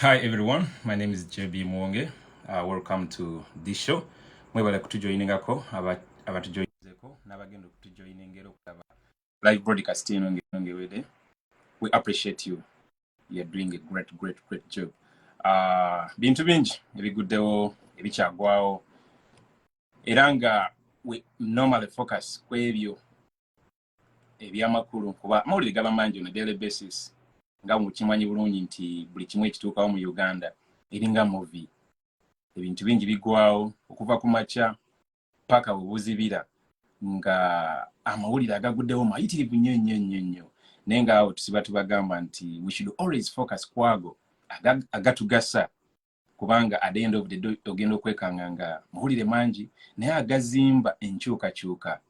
Hi everyone, my name is JBMuwonge. Welcome to this show. Mwebale kutujoiningako abatujoinzeko n'abagenda okutujoiningera okulaba live broadcasting ngewede. We appreciate you. You're doing a great job. Bintu bingi ebiguddewo ebikyagwawo era nga we normally focus ku ebyo ebyamakulu kuba amawulire gaba mangi on a daily basis. Nga mukimanyi bulungi nti buli kimu ekituukawo mu Uganda eringa movie. Ebintu bingi bigwawo okuva ku makya paka buzibira nga amawulire agaguddewo mayitirivu nnyo naye nga awo tusiba tubagamba nti we should always focus kwago agatugasa kubanga at the end of the day ogenda okwekanga nga mawulire mangi naye agazimba enkyukakyuka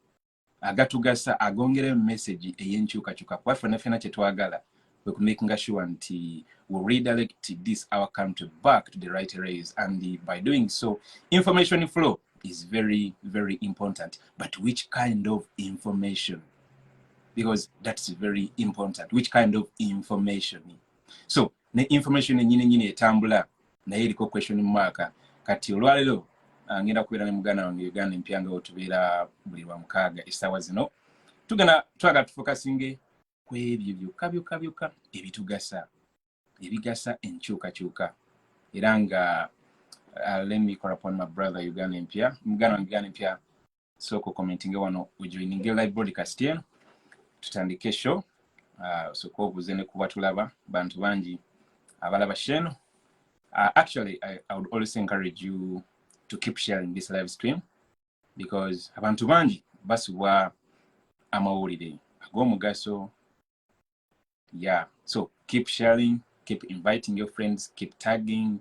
agatugasa agongera message ey'enkyukakyuka kwa ffenna kye twagala. We're making sure until we redirect this our country back to the right ways, and by doing so, information flow is very important. But which kind of information? Because that's very important. Which kind of information? So the information nyine etambula na iliko question mark kati olwalero ngenda kubeera ne muganda wange Uganda Empya nga otubeera buli lwa mukaaga essaawa zino tugenda twaga tufokasinge kwebyo byokka ebigasa enkyukakyuka era nga let me call upon my brother Uganda Empya muganda wange Uganda Empya soko commenting wano ujoining live broadcast yen tutandike show soko obuze ne kuba tulaba bantu bangi abalaba sheno. Actually I would always encourage you to keep sharing this live stream because abantu bangi basubwa amawulire ag'omugaso. Yeah, so keep sharing, keep inviting your friends, keep tagging,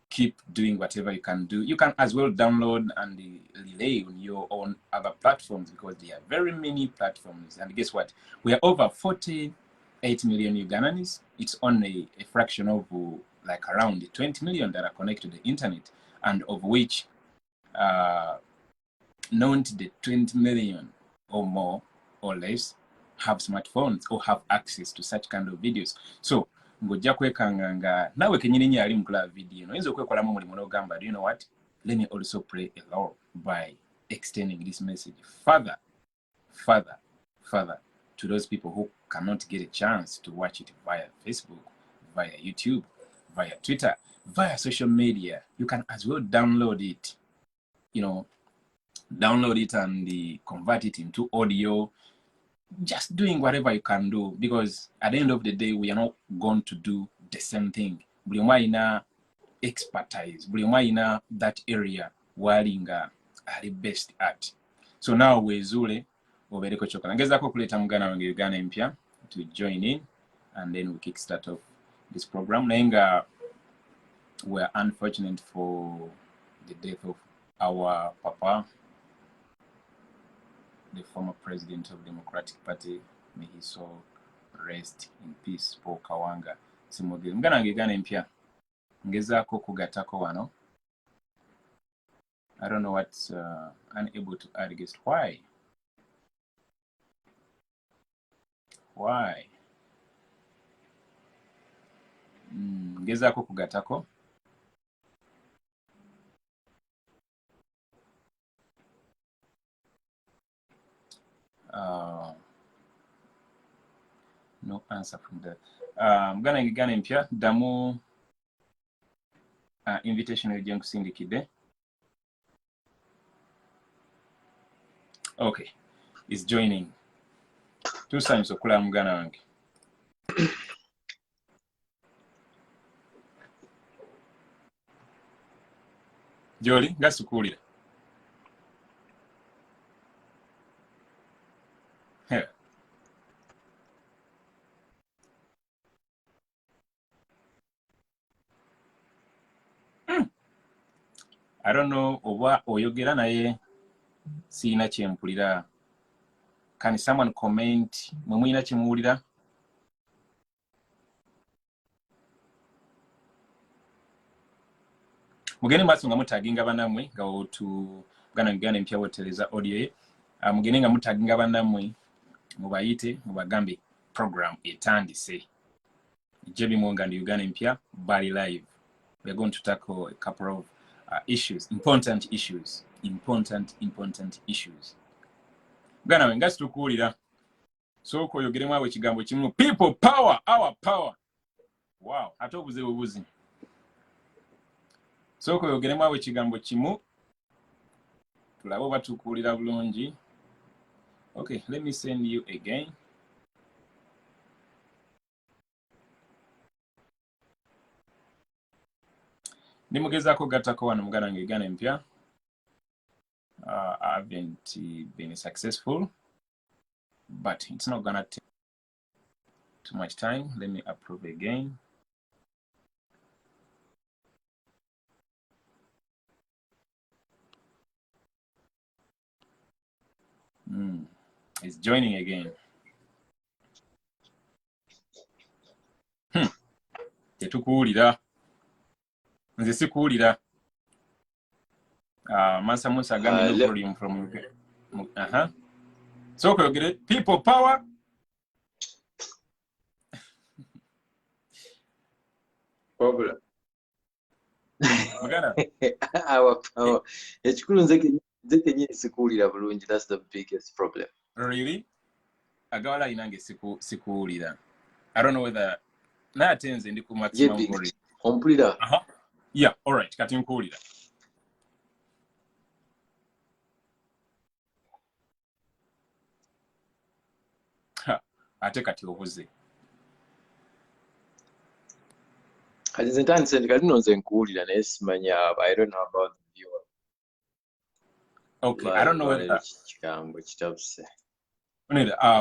keep doing whatever you can do. You can as well download and relay on your own other platforms because there are very many platforms. And guess what? We are over 48 million Ugandans. It's only a fraction of like around 20 million that are connected to the internet, and of which not the 20 million or more or less have smartphones or have access to such kind of videos. So ngojja kwekanga nga nawe kenyini ali mukula video no yinza okwekolamu mulimu n'ogamba, do you know what, let me also play a role by extending this message further to those people who cannot get a chance to watch it via Facebook, via YouTube, via Twitter, via social media. You can as well download it, download it and convert it into audio. Just doing whatever you can do, because at the end of the day we are not going to do the same thing. Buli omwe ina expertise, buli omwe ina that area walinga ali best at. So now wezule obereko kyokala ngezako kuleta muganda wange Uganda Empya to join in, and then we kick start off this program. Nayenga we are unfortunate for the death of our papa, the former president of the Democratic Party. May his soul rest in peace. Paul Kawanga Simogere. Muganda wange Uganda Empya ngezaako kugatako wano. I don't know what's unable to add guest. Why? Ngezaako kugatako. No answer from that. Muganda wange Uganda Empya damu invitation ejja nkusindikidde. Okay, is joining. Two times okulaba muganda wange. Joli ngasukulira. I don't know oba oyogera naye sina kyempulira. Can someone comment mwe mulina kyemuwulira? Mugende maaso nga mutaginga bannamwe nga Uganda Empya wotereza audio ye. Mugende nga mutaginga bannamwe mubayite mubagambe program etandise. JBMuwonge and Uganda Empya Bali Live. We're going to tackle a couple of issues, important issues. Gana wenga situkuulira. Soko oyogeremu awo ekigambo kimu. People power, our power. Wow, ate obuzi. Soko oyogeremu awo ekigambo kimu. Tulabe oba tukuulira bulungi. Okay, let me send you again. Nimugezaako gattako wano muganda nge Uganda Empya. I haven't been successful, but it's not gonna take too much time. Let me approve again. It's joining again. Tetukuwulira. Nze sikuwulira. Mansa Musa agambye no volume from UK. So okay, people power. Problem. Magana. Our power. Ekikulu nze kenyini sikuwulira bulungi. That's the biggest problem. Really? Agawala inange sikuwulira. I don't know whether na atenze ndi ku maximum volume. Ompulira. Yeah, all right. Kati nkuwulira. Ate kati obuze. Kati nze ntandise kati nonze nkuwulira naye simanya. I don't know about the viewer. Okay, I don't know whether kigambo kitabuse.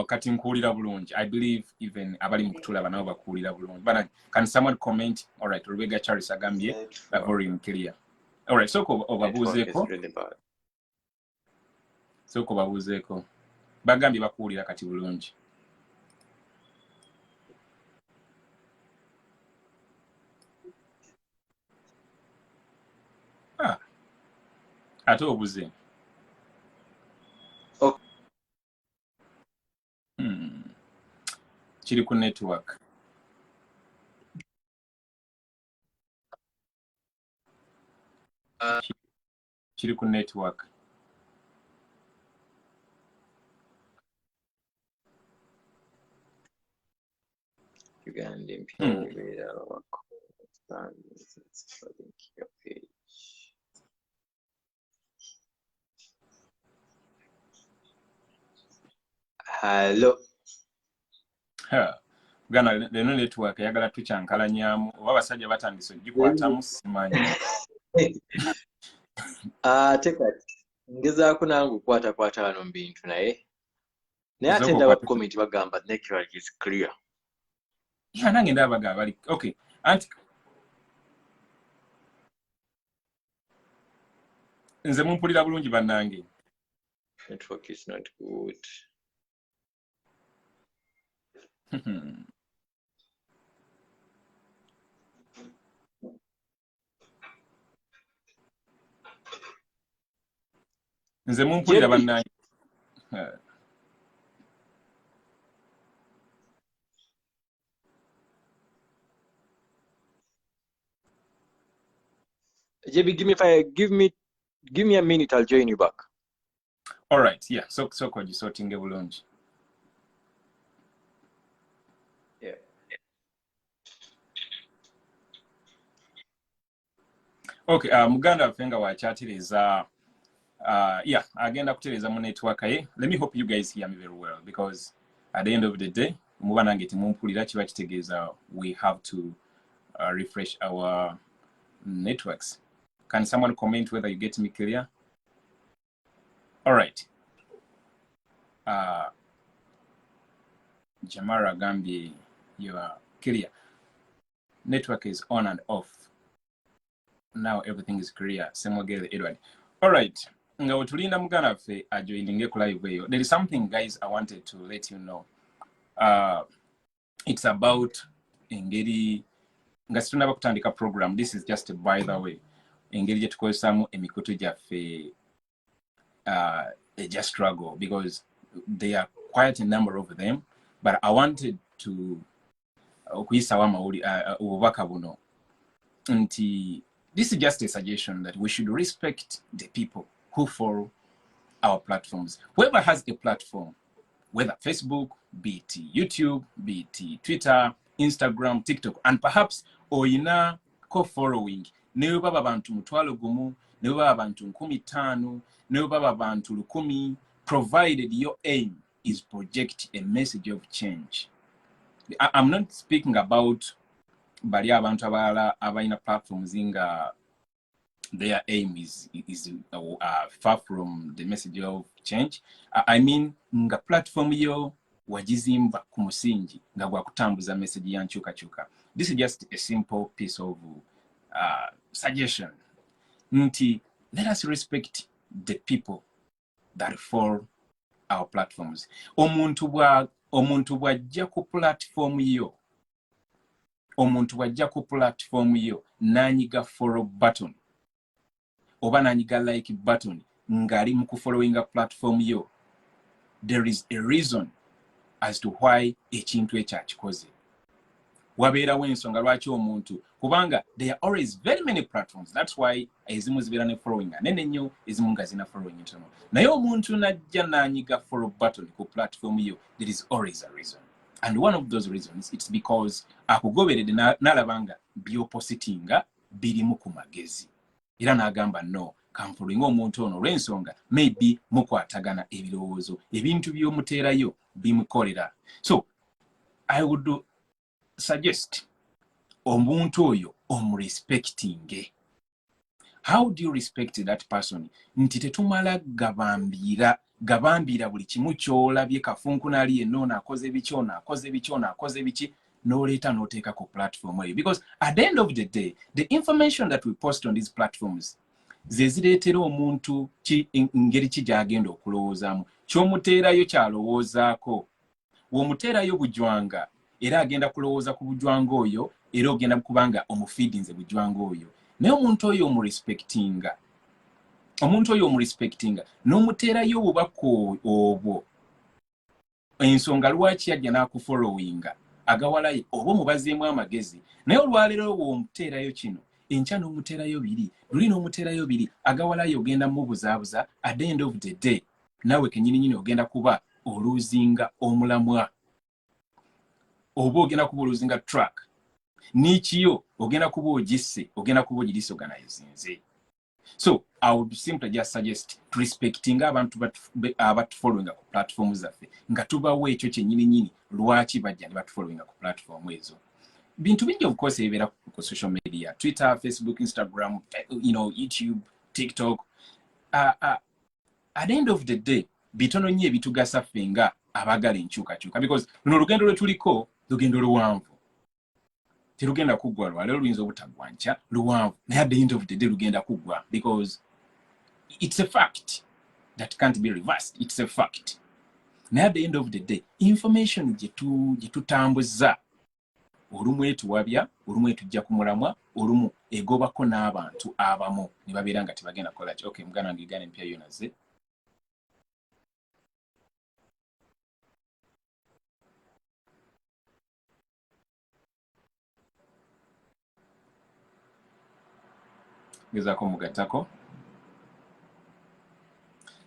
Kati nkuwulira bulungi. I believe even abali mu kutulaba nabo bakuwulira bulungi. But can someone comment? All right, Rubega Charles agambye the volume clear. All right, so obabuzeeko. So babuzeeko. Bagambye bakuwulira kati bulungi. Ate obuze. Kiri ku network. Kiri ku network. Uganda Empya Hello. Gana leno network yagala tucyankalanyaamu oba basajja batandise ogikwatamu simanyi. Tekati ngezaako nange okukwatakwata wano mu bintu naye ate ndaba comment bagamba network is clear. Yeah, nange ndaba bagamba bali okay. Anti nze mumpulira bulungi bannange. Network is not good. Nze mumpulira bannange. JB, give me a minute, I'll join you back. All right, yeah. So could you sorting bulungi. Yeah. Okay, Muganda wafenga wachatireza yeah, agenda kutereza mu network ye. Let me hope you guys hear me very well because at the end of the day, muba nange timumpulira kiba kitegeeza we have to refresh our networks. Can someone comment whether you get me clear? All right. Jamara Gambi, you are clear. Network is on and off. Now everything is clear. Semogele Edward. All right. Nga tulinda mugana fe ajoininge ku live eyo. There is something, guys, I wanted to let you know. It's about engeri nga situnaba kutandika program. This is just by the way. Engeri jetukozesamu emikutu gyaffe just struggle because there are quite a number of them, but I wanted to okuyisawo amawuli obubaka buno nti this is just a suggestion that we should respect the people who follow our platforms. Whoever has a platform, whether Facebook, be it YouTube, be it Twitter, Instagram, TikTok, and perhaps oyina co-following, ne baba bantu mutwalo gumu, ne baba bantu 15, ne baba bantu 10, provided your aim is project a message of change. I'm not speaking about bali abantu abalala abalina platforms nga their aim is far from the message of change. I mean, nga platform yo wajizimba ku musingi nga gwa kutambuza message ya nkyukakyuka. This is just a simple piece of suggestion. Nti, let us respect the people that follow our platforms. Omuntu bwajja ku platform yo. Omuntu bwajja ku platform yo nanyiga follow button. Oba nanyiga like button ngari mu following a platform yo. There is a reason as to why ekintu ekyakikoze. Wabeerawo ensonga lwaki omuntu kubanga there are always very many platforms. That's why ezimu zibeera ne following nene nnyo, ezimu nga zina following ntono. Naye omuntu najja nanyiga follow button ku platform yo, there is always a reason. And one of those reasons, it's because akugoberede nalabanga biopositinga birimu ku magezi. Era n'agamba no, kamfollowing omuntu ono olw'ensonga maybe mukwatagana ebirowoozo, ebintu by'omuteerayo bimukolera. So, I would suggest omuntu oyo omurespectinge. How do you respect that person? Nti tetumala gabambira buli kimu ky'olabye kafunkunali ennona akoze biki n'oleeta n'oteeka ku platform eyo. Because at the end of the day, the information that we post on these platforms ze zireetera omuntu ngeri ki gy'agenda okulowoozaamu. Ky'omuteerayo ky'alowoozaako. W'omuteerayo bujwanga era agenda kulowooza ku bujwanga oyo era ogenda kubanga omufeedinze bujwanga oyo. Naye omuntu oyo omurespectinga. Omuntu oyo omurespectinga n'omuteerayo obubaka obwo. Ensonga lwaki yajja n'akufollowinga agawalayo oba mubazeemu amagezi. Naye olwaleero w'omuteerayo kino enkya n'omuteerayo biri, luli n'omuteerayo biri, agawalayo ogenda mubuzaabuza. At the end of the day nawe kennyini ogenda kuba oluzinga omulamwa. Oba ogenda kuba oluzinga track. Nikiyo ogenda kuba ogisse, ogenda kuba ogirisorganizinze. So I would simply just suggest respecting abantu following ku platforms zaffe nga tubawo ekyo kyennyini lwaki bajja ne following ku platform ezo. Bintu bingi of course ebibeera ku social media, Twitter, Facebook, Instagram, YouTube, TikTok. At the end of the day, bitono nnyo ebitugasa ffe nga abaagala enkyukakyuka, because luno olugendo lwe tuliko lugendo luwanvu. Terugenda kuggwa lwaleero luyinza obutaggwa nkya luwanvu. Naye at the end of the day lugenda kuggwa because it's a fact that can't be reversed. It's a fact. Naye at the end of the day information gye tutambuza olumu etuwabya, olumu etujja ku mulamwa, olumu egobako n'abantu abamu ne babeera nga tebagenda kukola ki. Okay, muganda wange Uganda empya yonaze. Gezaako mugattako.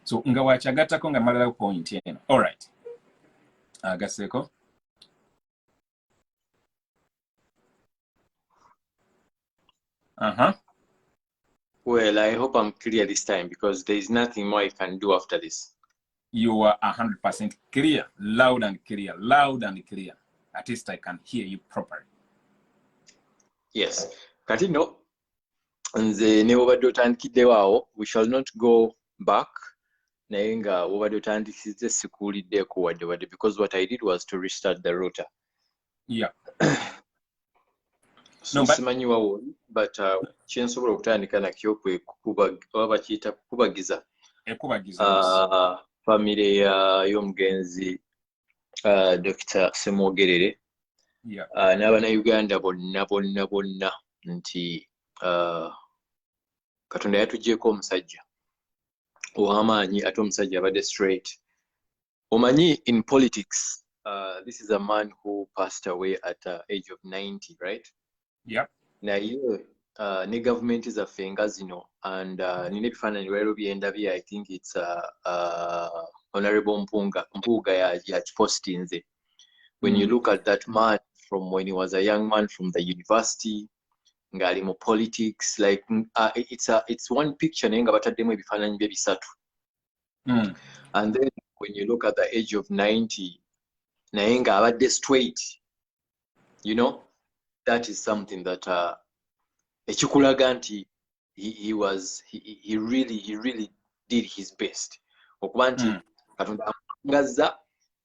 So nga wakyagattako nga malala point eno. All right. Agaseeko. Well, I hope I'm clear this time because there is nothing more I can do after this. You are 100% clear, loud and clear, loud and clear. At least I can hear you properly. Yes. Kati no. Nze ne obadde otandikiddewo awo, we shall not go back. Naye nga obadde otandikizza sikuwuliddeeko wadde because what I did was to restart the router. Yeah. So simanyi wawoli, but kyensobola okutandika nakyo kwe bakiyita kukubagiza. Ekubagiza. Famire y'omugenzi Dr. Semwogerere. Yeah. N'Abannayuganda bonna nti Katonda yatugyeko omusajja ow'amaanyi ate omusajja abadde straight. Omanyi in politics this is a man who passed away at the age of 90, right? Yep. Now you ne government is a finger, you know, and nine bifananyi lwero byendabye, I think it's Honorable Mpuga ya postinze. When you look at that man from when he was a young man from the university, ngali mu politics, like it's one picture naye nga bataddemu ebifaananyi bye bisatu. And then when you look at the age of 90, naye nga abadde straight, you know, that is something that ekikulaga nti he really did his best okuba nti Katonda amutangaza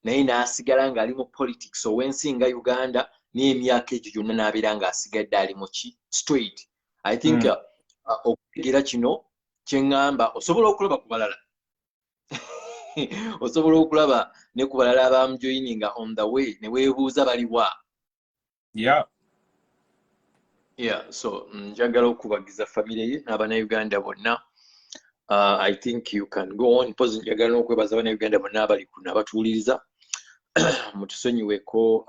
naye n'asigala ng'ali mu politics ow'ensi nga Uganda n'emyaka egyo gyonna n'abeera ng'asigadde ali mu ki straight. I think okutegeera kino kye ŋŋamba osobola okulaba ku balala osobola okulaba ne ku balala abamujoyininga on the way ne weebuuza baliwa. So njagala okubagiza family ye n'Abannayuganda bonna. I think you can go on. Pose njagala n'okwebaza Abannayuganda bonna abali kuno abatuwuliriza mutusonyiweko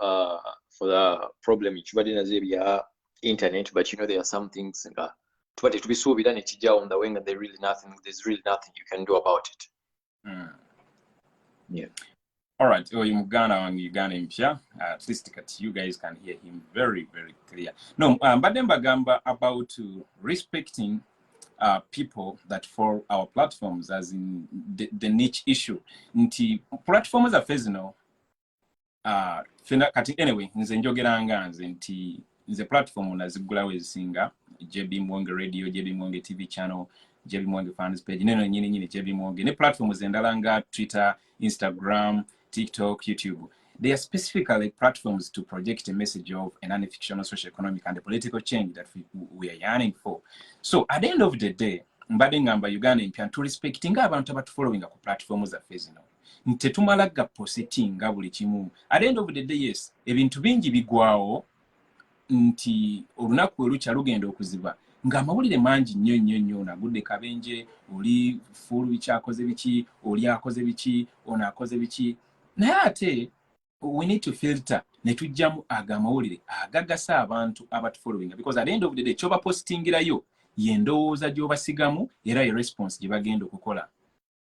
for the problem ekibadde nazo ebya internet, but you know there are some things nga tuba tetubisuubira ne kijja on the way nga there's really nothing you can do about it. All right, Uganda Empya, at least you guys can hear him very, very clear. No, but then bagamba about respecting people that follow our platforms, as in the niche issue. Nti platforms are phenomenal. Anyway, nze njogeranga nti nze platform nazigulawo ezisinga JBMuwonge radio, JBMuwonge TV channel, JBMuwonge fans page, neno nyini JBMuwonge ne platforms endala nga Twitter, Instagram, TikTok, YouTube. They are specifically platforms to project a message of an unfictional socio-economic and political change that we are yearning for. So at the end of the day, mbadde ngamba Uganda Empya to respecting abantu abatufollowing ku platforms za Facebook. Ntetumalaga positinga buli kimu. At the end of the day, yes, ebintu bingi bigwawo nti olunaku olukya lugenda okuziba nga amawulire mangi nnyo nagudde kabenje oli fulu bikyakoze biki oli akoze biki ono akoze biki naye ate we need to filter ne tujjamu agamawulire agagasa abantu abatufollowing, because at the end of the day choba postingirayo yendowooza gy'obasigamu era ye response gye bagenda okukola.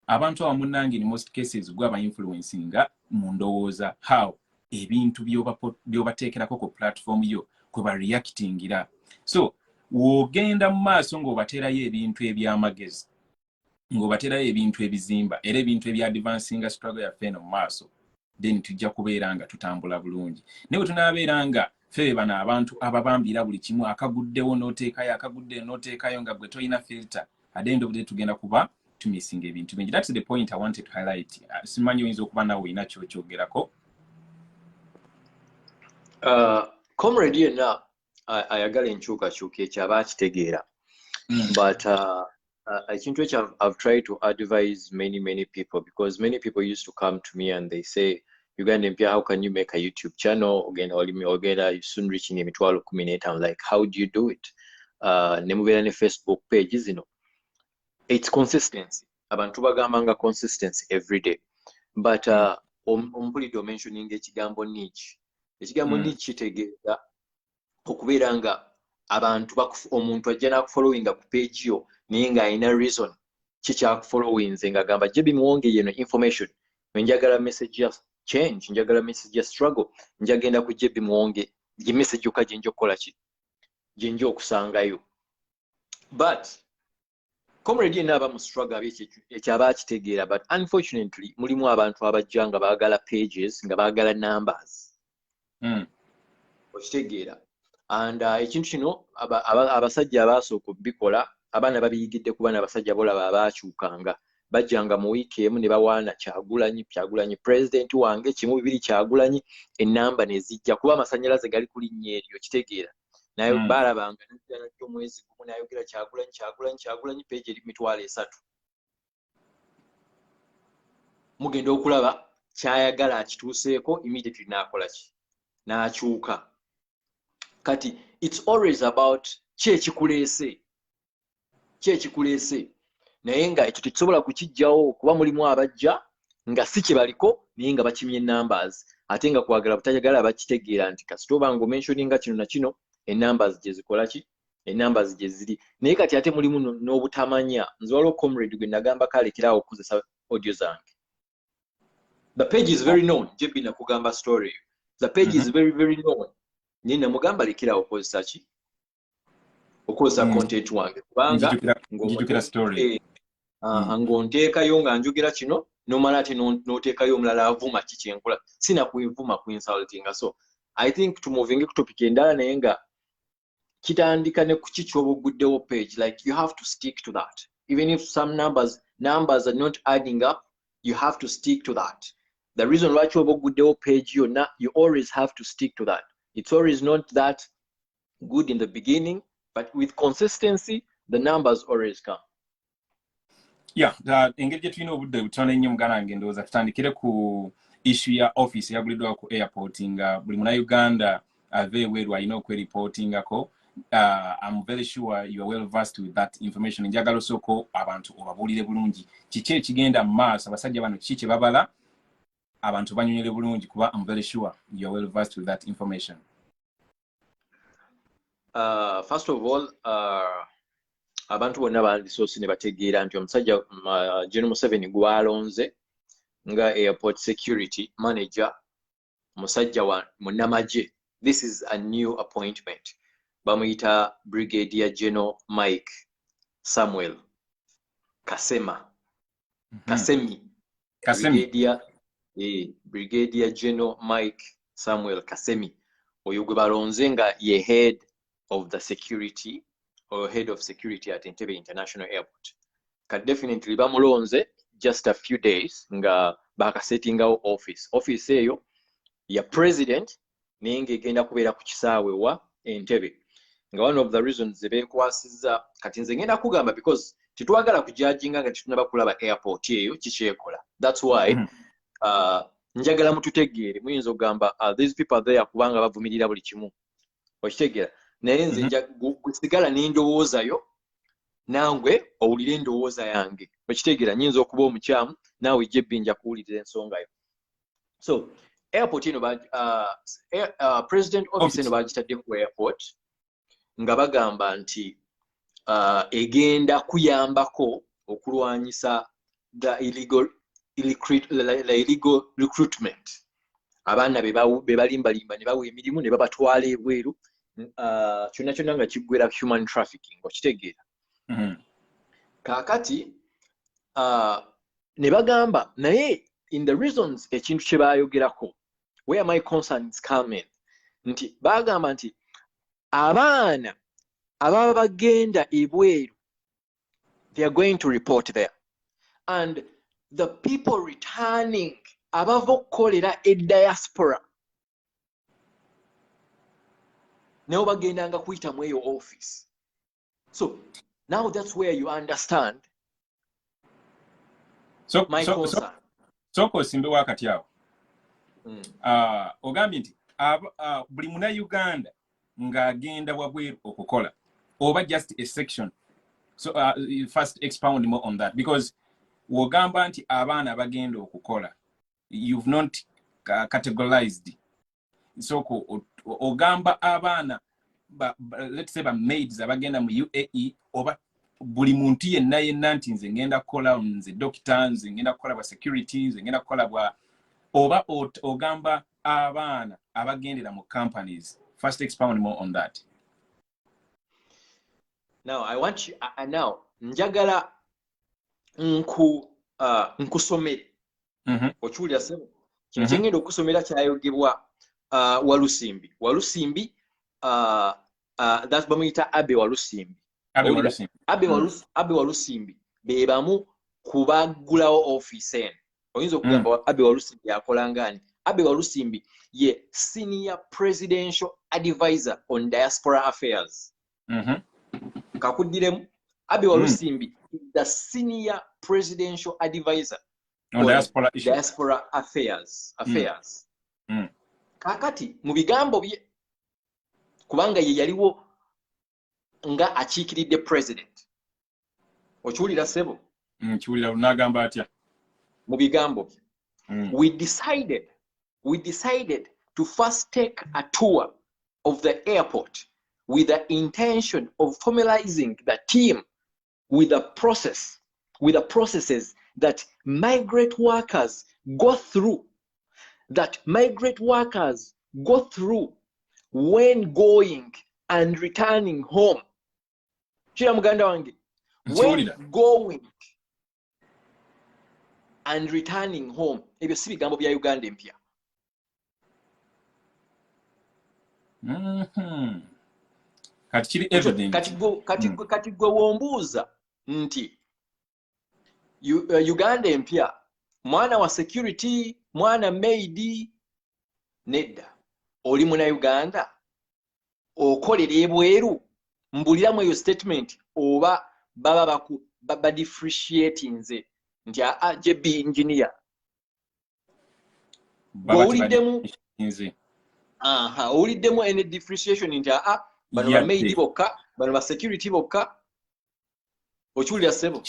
Abantu abamu nange in most cases gwaba influencinga mu ndowooza how ebintu by'obateekerako ku platform yo kwe ba reactingira. So wogenda mu maaso ng'obateerayo ebintu eby'amagezi, ng'obateerayo ebintu ebizimba era ebintu ebya advancinga struggle yaffe eno mu maaso, then tujja kubeera nga tutambula bulungi. Naye bwe tunaabeera nga ffe bano abantu ababambira buli kimu akaguddewo n'oteekayo nga gwe toyina filter, at the end of the day tugenda kuba tumisinga ebintu bingi. That's the point I wanted to highlight. Simanyi oyinza okuba nawe olina kyokyogerako. Comrade yenna ayagala enkyukakyuka ekyo aba akitegeera, but ekintu ekyo I've tried to advise many people, because many people used to come to me and they say, Uganda Empya, how can you make a YouTube channel? Ogenda you soon reaching emitwalo 18. I'm like, how do you do it? Nemubeera ne Facebook pages, you know. It's consistency. Abantu bagambanga consistency every day. But ompulidde mentioning ekigambo niche. Ekigambo niche kitegeeza okubeera nga abantu omuntu ajja n'akufollowinga ku page yo naye ng'alina reason kikyakufollowinze ng'agamba JBMuwonge yeno information njagala message ya change, njagala message ya struggle, njagenda ku JBMuwonge gye message yokka gye nja okukola ki gye nja okusangayo. But comrade yenna aba mu struggle ekyaba akitegeera, but unfortunately mulimu abantu abajja nga baagala pages nga baagala numbers. Okitegeera. And ekintu kino abasajja abaasooka okubikola abaana babiyigidde ku baana abasajja bolaba abaakyukanga bajjanga mu wiiki emu ne bawaana Kyagulanyi president wange kimu bibiri Kyagulanyi ennamba ne zijja kuba amasannyalaze gali ku linnya eryo. Okitegeera. Naye baalabanga n'ajja omwezi gumu n'ayogera Kyagulanyi page eri mitwalo 3. Mugenda okulaba kyayagala akituuseeko immediately n'akola ki n'akyuka. Kati it's always about kyekikuleese naye nga ekyo tekisobola kukijjawo kuba mulimu abajja nga si kye baliko naye nga bakimye numbers. ate nga kwagala butajagala bakitegeera nti kasita oba nga omentioninga kino na kino enumbers gye zikola ki enumbers gye ziri naye kati ate mulimu n'obutamanya nze waliwo comrade gwe nagamba kalekerawo okukozesa audio zange. The page is very known. JB nakugamba story. The page is very very known. Naye namugamba lekerawo okukozesa ki okukozesa content wange kubanga njijukira story ng'onteekayo nga njogera kino nomala ate n'oteekayo omulala avuma kikyenkola sina kwevuma kuinsultinga. So I think tumuvinge ku topic endala naye nga kitandika ne kuki kyoba oguddewo page like you have to stick to that even if some numbers are not adding up you have to stick to that. The reason why oba oguddewo page yonna you always have to stick to that. It's always not that good in the beginning but with consistency the numbers always come. Yeah, engeri gye tulina obudde butono ennyo muganda nge ndowooza tutandikire ku issue ya office yaguliddwa ku airport nga buli Munnayuganda ave ebweru alina okweripotingako. I'm very sure you are well versed with that information. Njagala osoko abantu obabuulire bulungi kiki ekigenda mu maaso abasajja bano kiki kye babala abantu banyonyere bulungi kuba I'm very sure you are well versed with that information. First of all, abantu bonna bandisoose ne bategeera nti omusajja General Museveni gwalonze nga airport security manager musajja wa munnamagye. This is a new appointment. Bamuyita Brigadier General Mike Samuel Kasema. Kasemi. Brigadier General Mike Samuel Kasemi. Oyo gwe balonze nga ye head of the security or head of security at Entebbe International Airport. Definitely bamulonze just a few days nga bakasetingawo office eyo ya president naye ng'egenda kubeera ku kisaawe wa Entebbe nga one of the reasons beekwasizza kati nze ngenda kugamba because titwagala kujajinga nga tetunaba kulaba airport eyo kikyekola. That's why njagala mututegeere muyinza okugamba these people there kubanga bavumirira buli kimu okitegeera naye nze sigala n'endowoozayo nangwe owulire endowooza yange okitegeera nyinza okuba omukyamu naawe JB nja kuwulirira ensongayo. So airport eno president office eno bagitadde ku airport nga bagamba nti egenda kuyambako okulwanyisa the illegal recruitment. Abaana be balimbalimba ne bawa emirimu ne babatwala ebweru kyonna kyonna nga kiggwera human trafficking okitegeera. Kaakati ne bagamba naye in the reasons ekintu kye baayogerako where my concerns come in nti bagamba nti abaana ababa bagenda ebweru they are going to report there and the people returning abava okukolera diaspora nabo bagendanga kuyita mu eyo office. So now that's where you understand my concern. Soko osimbe wakati awo ogambye nti buli Munnayuganda ng'agenda wabweru okukola oba just a section. So first expound more on that because wogamba nti abaana bagenda okukola you've not categorized. Soko ogamba abaana let's say maids abagenda mu UAE oba buli muntu yenna nti nze ngenda kukola nze doctor nze ngenda kukola bwa security nze ngenda kukola bwa oba ogamba abaana abagendera mu companies. First expound more on that. Now I want you now njagala nkusomere okiwulira sebo kino kyengenda okusomera kyayogebwa Walusimbi that's bamuyita Abe Walusimbi. Abe Walusimbi be bamu kubaggulawo office eno oyinza okugamba Abe Walusimbi akola ngani. Abe Walusimbi ye senior presidential advisor on diaspora affairs. Kakuddiremu Abe Walusimbi is the senior presidential advisor on diaspora affairs. Kakati mu bigambo bye kubanga ye yaliwo nga akiikiridde president okiwulira sebo kiwulira nagamba atya mu bigambo bye we decided we decided to first take a tour of the airport with the intention of formalizing the team with the processes that migrant workers go through, when going and returning home. Chira muganda wange, when going and returning home. Ebyo si bigambo bya Uganda empya. Kati kiri evident. Kati gwe wombuuza nti Uganda empya mwana wa security, mwana maid, nedda oli muna Uganda okolera ebweru, mbuliramu eyo statement oba baba differentiate nze nti JB engineer owuliddemu ene differentiation nti bano ba maid bokka, bano ba security bokka, okiwulira ssebo.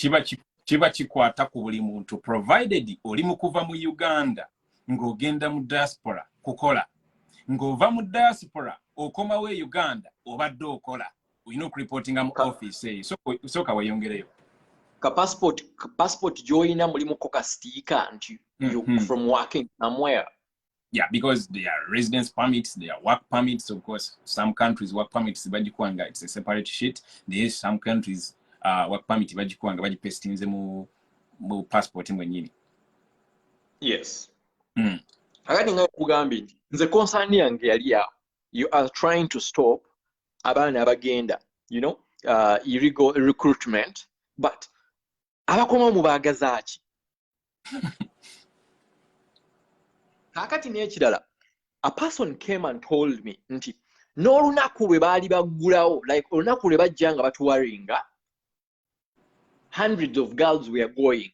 Kiba kikwata ku buli muntu provided oli mu kuva mu Uganda ng'ogenda mu diaspora kukola, ng'ova mu diaspora okomawo e Uganda obadde okola, olina okureportinga mu office eyo. Sooka weyongereyo ka passport joyina mulimu ko ka sticker nti you from working somewhere. Yeah, because they are residence permits, they are work permits. Of course, some countries work permits bajikwanga, it's a separate sheet. There is some countries work permit bajikwanga bajipestinze mu passport mwenyini. Yes. Akati nga kugambi nze concern yange yali awo. You are trying to stop abaana abagenda, illegal recruitment, but abakoma mu baagazaaki. Kakati n'ekirala, a person came and told me nti n'olunaku lwe baali baggulawo, like olunaku lwe bajja nga batuwaringa, hundreds of girls were going.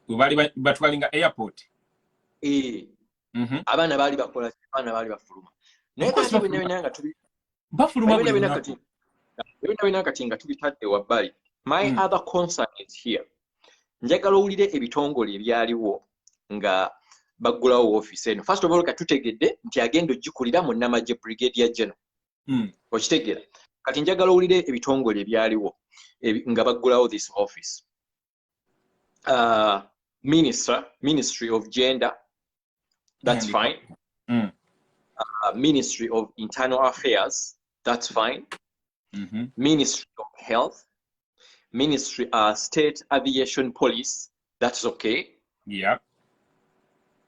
Bali batwalinga airport. Abaana baali bakola, abaana baali bafuluma. Naye kati bino nga bafuluma bino kati nga tubitadde wabbali. My other concern is here. Njagala owulire ebitongole ebyaliwo nga baggulawo office eno. First of all, katutegedde nti agenda ogikulira mu Namagye Brigadier General. Okitegeera. Kati njagala owulire ebitongole ebyaliwo nga baggulawo this office. Ministry of Gender, that's fine. Ministry of Internal Affairs, that's fine. Ministry of Health, Ministry State Aviation Police, that's okay. Yeah.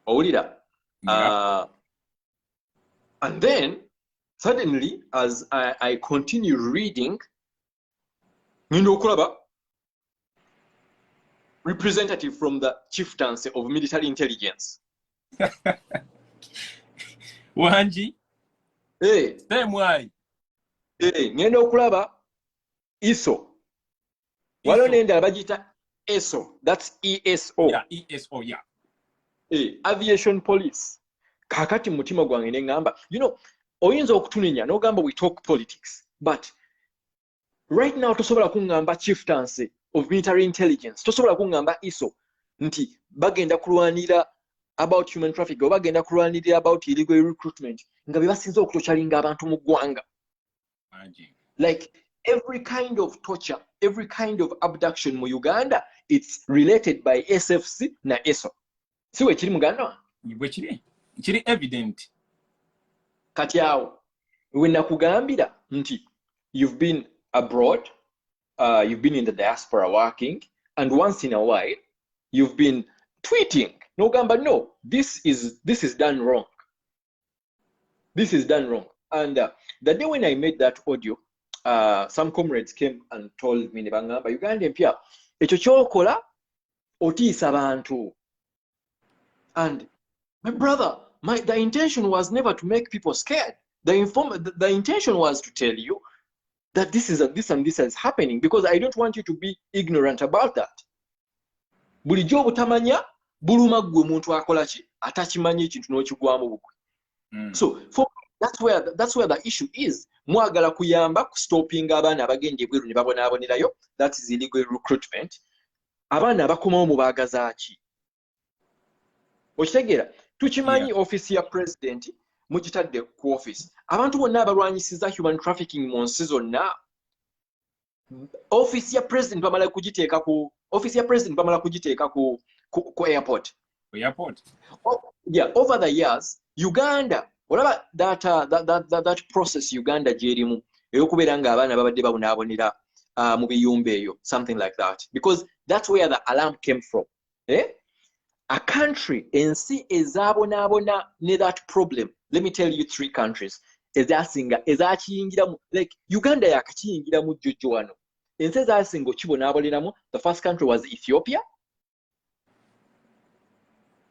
Owulira. And then suddenly, as I continue reading, Ninokulaba, representative from the chieftaincy of military intelligence. Wanji? Hey. Same way. Hey, Ninokulaba, ISO. Walo nenda bagita ESO. That's ESO. Yeah, ESO, yeah. Hey, aviation police. Kakati mutima gwange nengamba. Oyinza okutunenya n'ogamba we talk politics. But right now tosobola kungamba chieftaincy of military intelligence. Tosobola kungamba ISO. Nti bagenda kulwanira about human trafficking, or bagenda kulwanira about illegal recruitment. Nga bebasinza okutokyalinga abantu mu ggwanga. Like every kind of torture, every kind of abduction mu Uganda, it's related by SFC na ESO. Siwe kiri muganda? Bwe kiri evident. Kati awo wenakugambira nti you've been abroad, you've been in the diaspora working, and once in a while you've been tweeting. No, this is done wrong. This is done wrong. And the day when I made that audio, some comrades came and told me, Nebangamba, Uganda Empya, ekyo kyokola otiisa bantu. And my brother, the intention was never to make people scared. The intention was to tell you that this and this is happening, because I don't want you to be ignorant about that. Bulijjo obutamanya buluma gwe muntu akola ki atakimanyi ekintu n'okigwamu bukwe. So for that's where the issue is. Mwagala kuyamba ku stopping abaana abagenda ebweru ne babonaabonerayo, that is illegal recruitment. abaana bakomawo mu baagazaaki okitegeera tukimanyi office ya president mugitadde ku office abantu bonna abalwanyisiza human trafficking mu nsi zonna office ya president bamala kugiteeka ku airport. Yeah, over the years Uganda olaba that process Uganda gyerimu eyokubeera nga abaana babadde babonaabonera mu biyumba eyo something like that because that's where the alarm came from. A country ensi ezabonaabona ne that problem. Let me tell you 3 countries ezakiyingiramu like Uganda yakakiyingiramu jjojjo wano ensi ezasinga okibonaaboneramu. The first country was Ethiopia.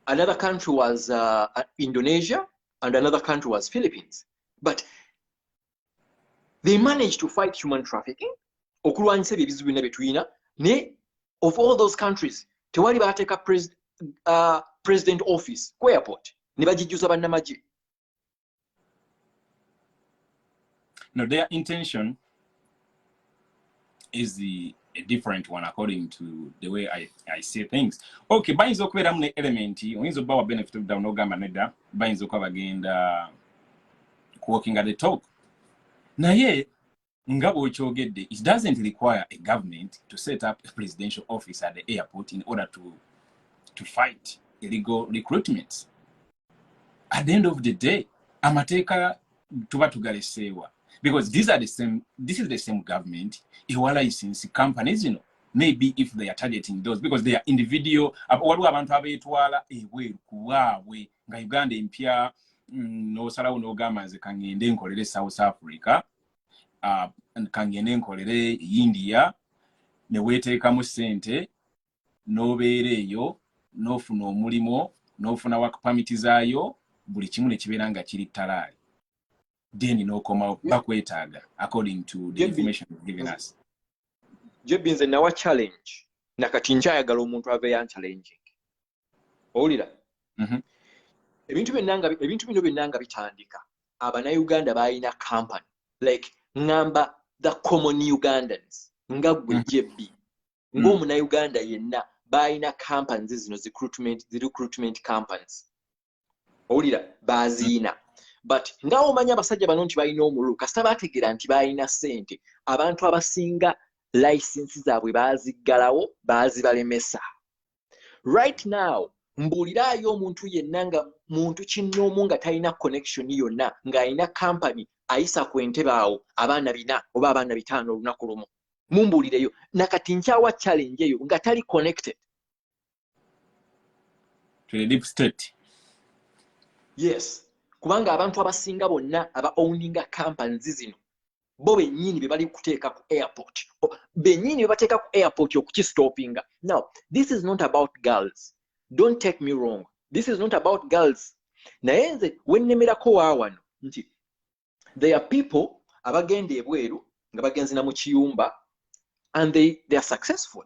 Another country was Indonesia, and another country was Philippines. But they managed to fight human trafficking. Okulwanyisa ebizibu byonna betuyina ne of all those countries tewali bateeka president office ku airport ne bagijjuza bannamagye. No, their intention is a different one according to the way I see things. Okay, bayinza okubeeramu ne element oyinza obba wa benefit of down n'ogamba nedda bayinza okuba bagenda walking at the talk naye nga bw'okyogedde it doesn't require a government to set up a presidential office at the airport in order to fight illegal recruitments. At the end of the day amateeka tuba tugaleseewa because this is the same government ewa license companies, you know, maybe if they are targeting those because they are individual waliwo abantu abeetwala ebweru ku waabwe nga Uganda empya n'osalawo n'ogamba nze kangende nkolere South Africa kangende nkolere India ne weeteekamu ssente n'obeera eyo n'ofuna omulimo n'ofuna work permit zaayo buli kimu ne kibeera nga kiri ttalaali then n'okomawo bakwetaaga according to the information given us. JB nze nawa challenge nakati nkyayagala omuntu ave yanchallenging owulira ebintu bino byonna nga bitandika abannayuganda balina company like ngamba the common Ugandans nga gwe JB ng'omunnayuganda yenna balina companies zino recruitment companies owulira baziina but nga omanya abasajja bano nti balina omululu kasita bategeera nti balina ssente abantu abasinga license zaabwe baziggalawo bazibalemesa. Right now mbuuliraayo omuntu yenna nga muntu kinnoomu nga talina connection yonna ng'alina company ayisa ku ntebe awo abaana 4 oba abaana 5 olunaku lumu mumbuulireyo nakati nkyawa challenge eyo nga tali connected to the deep state. Yes, kubanga abantu abasinga bonna aba owninga companies zino bo bennyini be bali kuteeka ku airport bennyini be bateeka ku airport okukistopinga. Now this is not about girls, don't take me wrong, this is not about girls naye nze wennemerako waawano nti there are people abagenda ebweru nga bagenzina mu kiyumba and they are successful.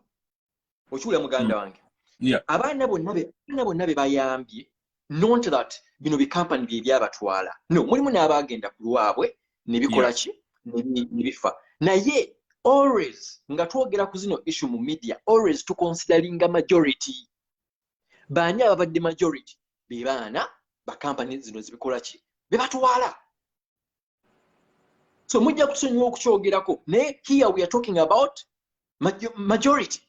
Okiwulira muganda wange abaana bonna be bayambye not that bino bikampani bye byabatwala no mulimu n'abagenda ku lwabwe ne bikola ki ne bifa naye always nga twogera ku zino issue mu media always to consideringa majority baani ababadde majority be baana bakampani zino zibikola ki be batwala. So mujja kusonyiwa okukyogerako naye here we are talking about majority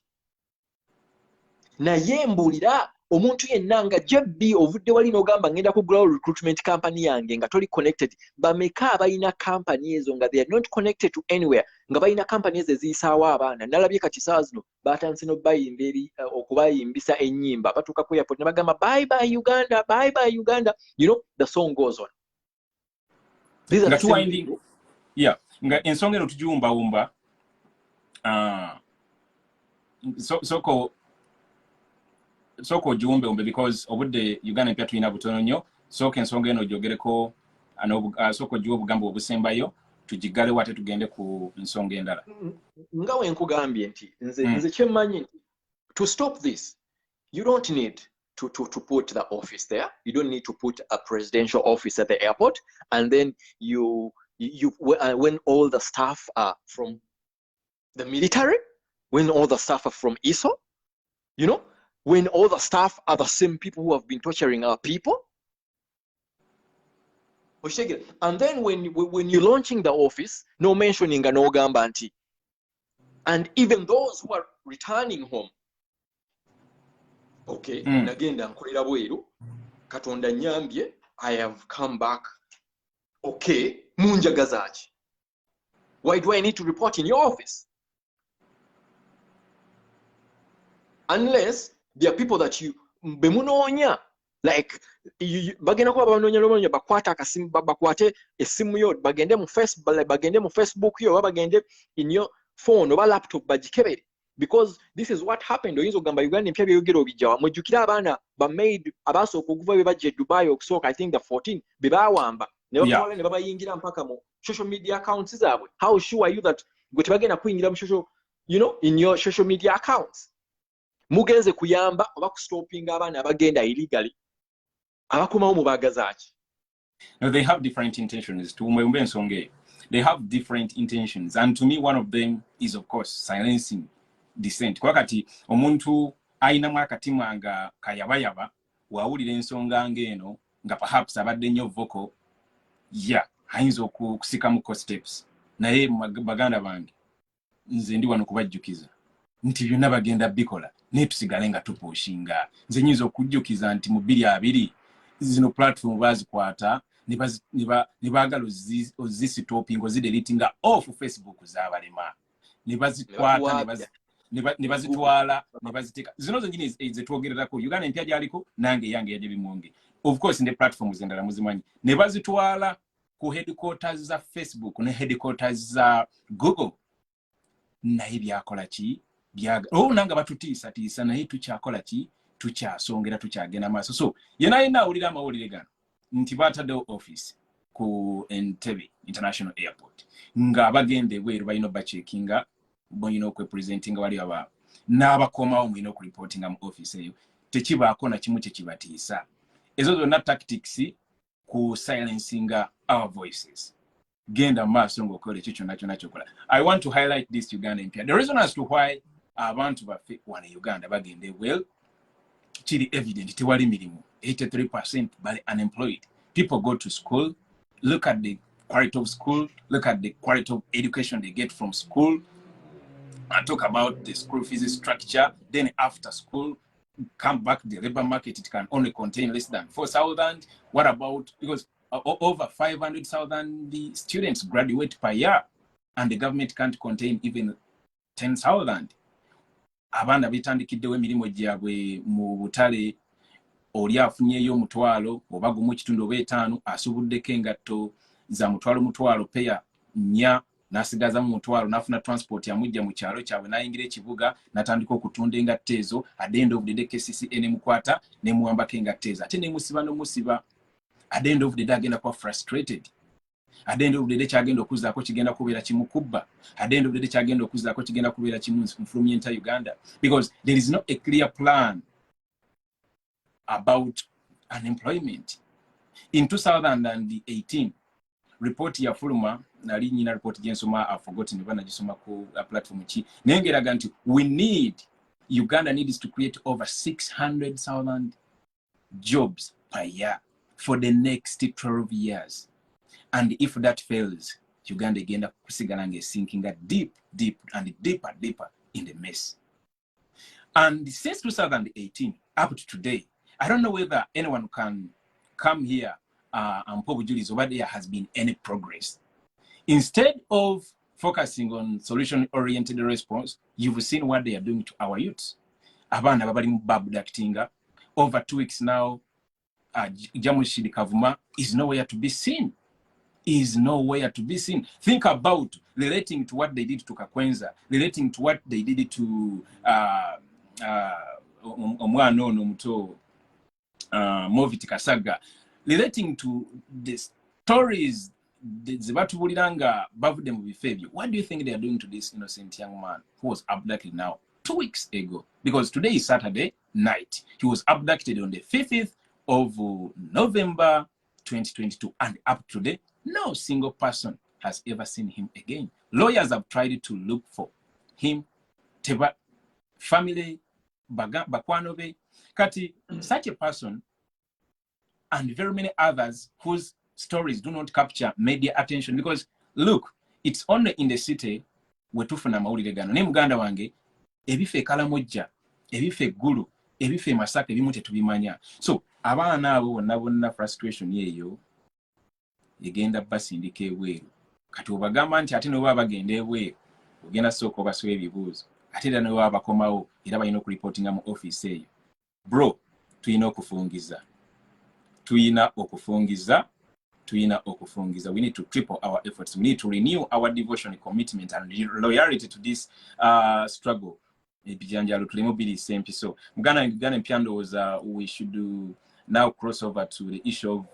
naye mbuulira omuntu yenna nga JB ovudde wali n'ogamba ngenda kugulawo recruitment company yange nga toli connected bameka abalina company ezo nga they are not connected to anywhere nga balina company ezo eziyisaawo abaana nalabye kati saawa zino batandise okubayimbisa ennyimba batuuka ku airport ne bagamba bye bye Uganda you know the song goes on. These are the same people. Yeah, nga ensonga eno tugiwumbawumba soko ogiwumbe because obudde Uganda empya tulina butono nnyo sooka ensonga eno ogyogereko soko ogiwa obugambo obusembayo tugigale wate tugende ku nsonga endala. Nga we nkugambye nti nze kyemmanyi nti to stop this you don't need to put the office there, you don't need to put a presidential office at the airport and then when all the staff are from the military, when all the staff are from ISO, You know, when all the staff are the same people who have been torturing our people. And then when you're launching the office, no mentioning no gambanti. And even those who are returning home. Okay, nagenda nkolera bweru, Katonda nyambye, I have come back. Okay, munjagazachi. Why do I need to report in your office? Unless there are people that you bemunonya, like bagenda kuba banonya bakwata akasimu bakwate esimu yo bagende mu Facebook yo bagende in your phone oba laptop bagikebere, because this is what happened. Oyinza ogamba Uganda empya byeyogera obijawa mujjukira abaana ba made abasooka okuva bebajja Dubai okusooka, I think the 14 bebawamba ne bakwala ne babayingira mpaka mu social media accounts zaabwe. How sure are you that gwe tebagenda kuyingira mu social, you know, in your social media accounts? Mugenze kuyamba oba kustoping abaana abagenda illegally abakomawo mubagazaaki. No, they have different intentions. To Muwonge ensonge, they have different intentions, and to me one of them is of course silencing dissent. Kwakati omuntu ayinamu akatima nga kayabayaba wawulira ensonga ngeno nga perhaps abadde nnyo vocal, ayinza okusikamuko steps, naye baganda bange nze ndi wano kubajjukiza nti byonna bagenda bikola naye tusigale nga tupushinga. Nze nyinza okujjukiza nti mu 2020 zino platform bazikwata ne baagala ozisitoping ozidelitinga off Facebook z'abalema, ne bazikwata ne bazitwala ne baziteeka. Zino zonyini zetwogererako Uganda empya gyaliko nange yange ya JBMuwonge, of course ne platforms endala muzimanyi, ne bazitwala ku headquarters za Facebook ne headquarters za Google. Naye byakola ki? Nanga batutiisa naye tukyakola ki? Tukyasongera tukyagenda maaso. So yena awulira amawulire gano nti bataddewo office ku Entebbe International Airport nga bagende bweru balina bachekinga boyina okwepresentinga wali aba n'abakomawo mulina okureportinga mu office eyo, tekibaako na kimu kyekibatiisa. Ezo zonna tactics ku silencinga our voices. Genda maaso ng'okola ekyo kyonna kyonna kyokola. I want to highlight this Uganda empya. The reason as to why abantu baffe wana Uganda bagende well, kiri evident, tewali mirimu. 83% bali unemployed. People go to school, look at the quality of school, look at the quality of education they get from school, and talk about the school fees structure. Then after school, come back, the labor market, it can only contain less than 4,000. What about, because over 500,000 students graduate per year, and the government can't contain even 10,000. Abaana bitandikiddewo emirimu gyabwe mu butale, oli afunyeyo omutwalo oba gumu ekitundu oba etaano, asubuddeko engatto za mutwalo peya nnya, n'asigaza mu mutwalo, n'afuna transport yamujja mu kyalo kyabwe n'ayingira ekibuga n'atandika okutunda engatto ezo. At the end of the day KCCA nemukwata nemuwambako engatto ezo ate nemusiba n'omusiba. At the end of the day agenda kuba frustrated. At the end of the day kyagenda okuzaako kigenda kubeera kimukubba. At the end of the day kyagenda okuzaako kigenda kubeera kimufulumya enta Uganda, because there is not a clear plan about unemployment. In 2018, report ya fuluma nali nyina report jensoma, I've forgotten if nagisoma ku platform ki, nengeraga nti Uganda needs to create over 600,000 jobs per year for the next 12 years. And if that fails, Uganda agenda kusigala sinking deep and deeper in the mess. And since 2018 up to today, I don't know whether anyone can come here and probably over there has been any progress. Instead of focusing on solution-oriented response, you've seen what they are doing to our youths. Abana babali babudactinga. Over 2 weeks now, Jamushidi Kavuma is nowhere to be seen. Think about relating to what they did to Kakwenza, relating to what they did to Omwano Nomuto Moviti Kasaga, relating to the stories Zibatubuliranga Bavudem Bifebio. What do you think they are doing to this innocent young man who was abducted now 2 weeks ago? Because today is Saturday night. He was abducted on the 5th of November 2022, and up to today, no single person has ever seen him again. Lawyers have tried to look for him. Teba family bakwano be. Kati, such a person and very many others whose stories do not capture media attention, because look, it's only in the city where tufuna mawulire gano. Ne muganda wange, ebife Kalamojja, ebife Gulu, ebife Masaka, ebimu tetubimanya. So, abaana abo bonna frustration yeyo egenda basindika ebweru. Kati obagamba nti ate noba bagenda ebweru, ogenda sooka obaswa ebibuuzo. Ate era noba bakomawo era balina okureportinga mu office eyo. Bro, tuyina okufungiza. We need to triple our efforts. We need to renew our devotion, commitment, and loyalty to this struggle. So, Uganda Empya was we should do now cross over to the issue of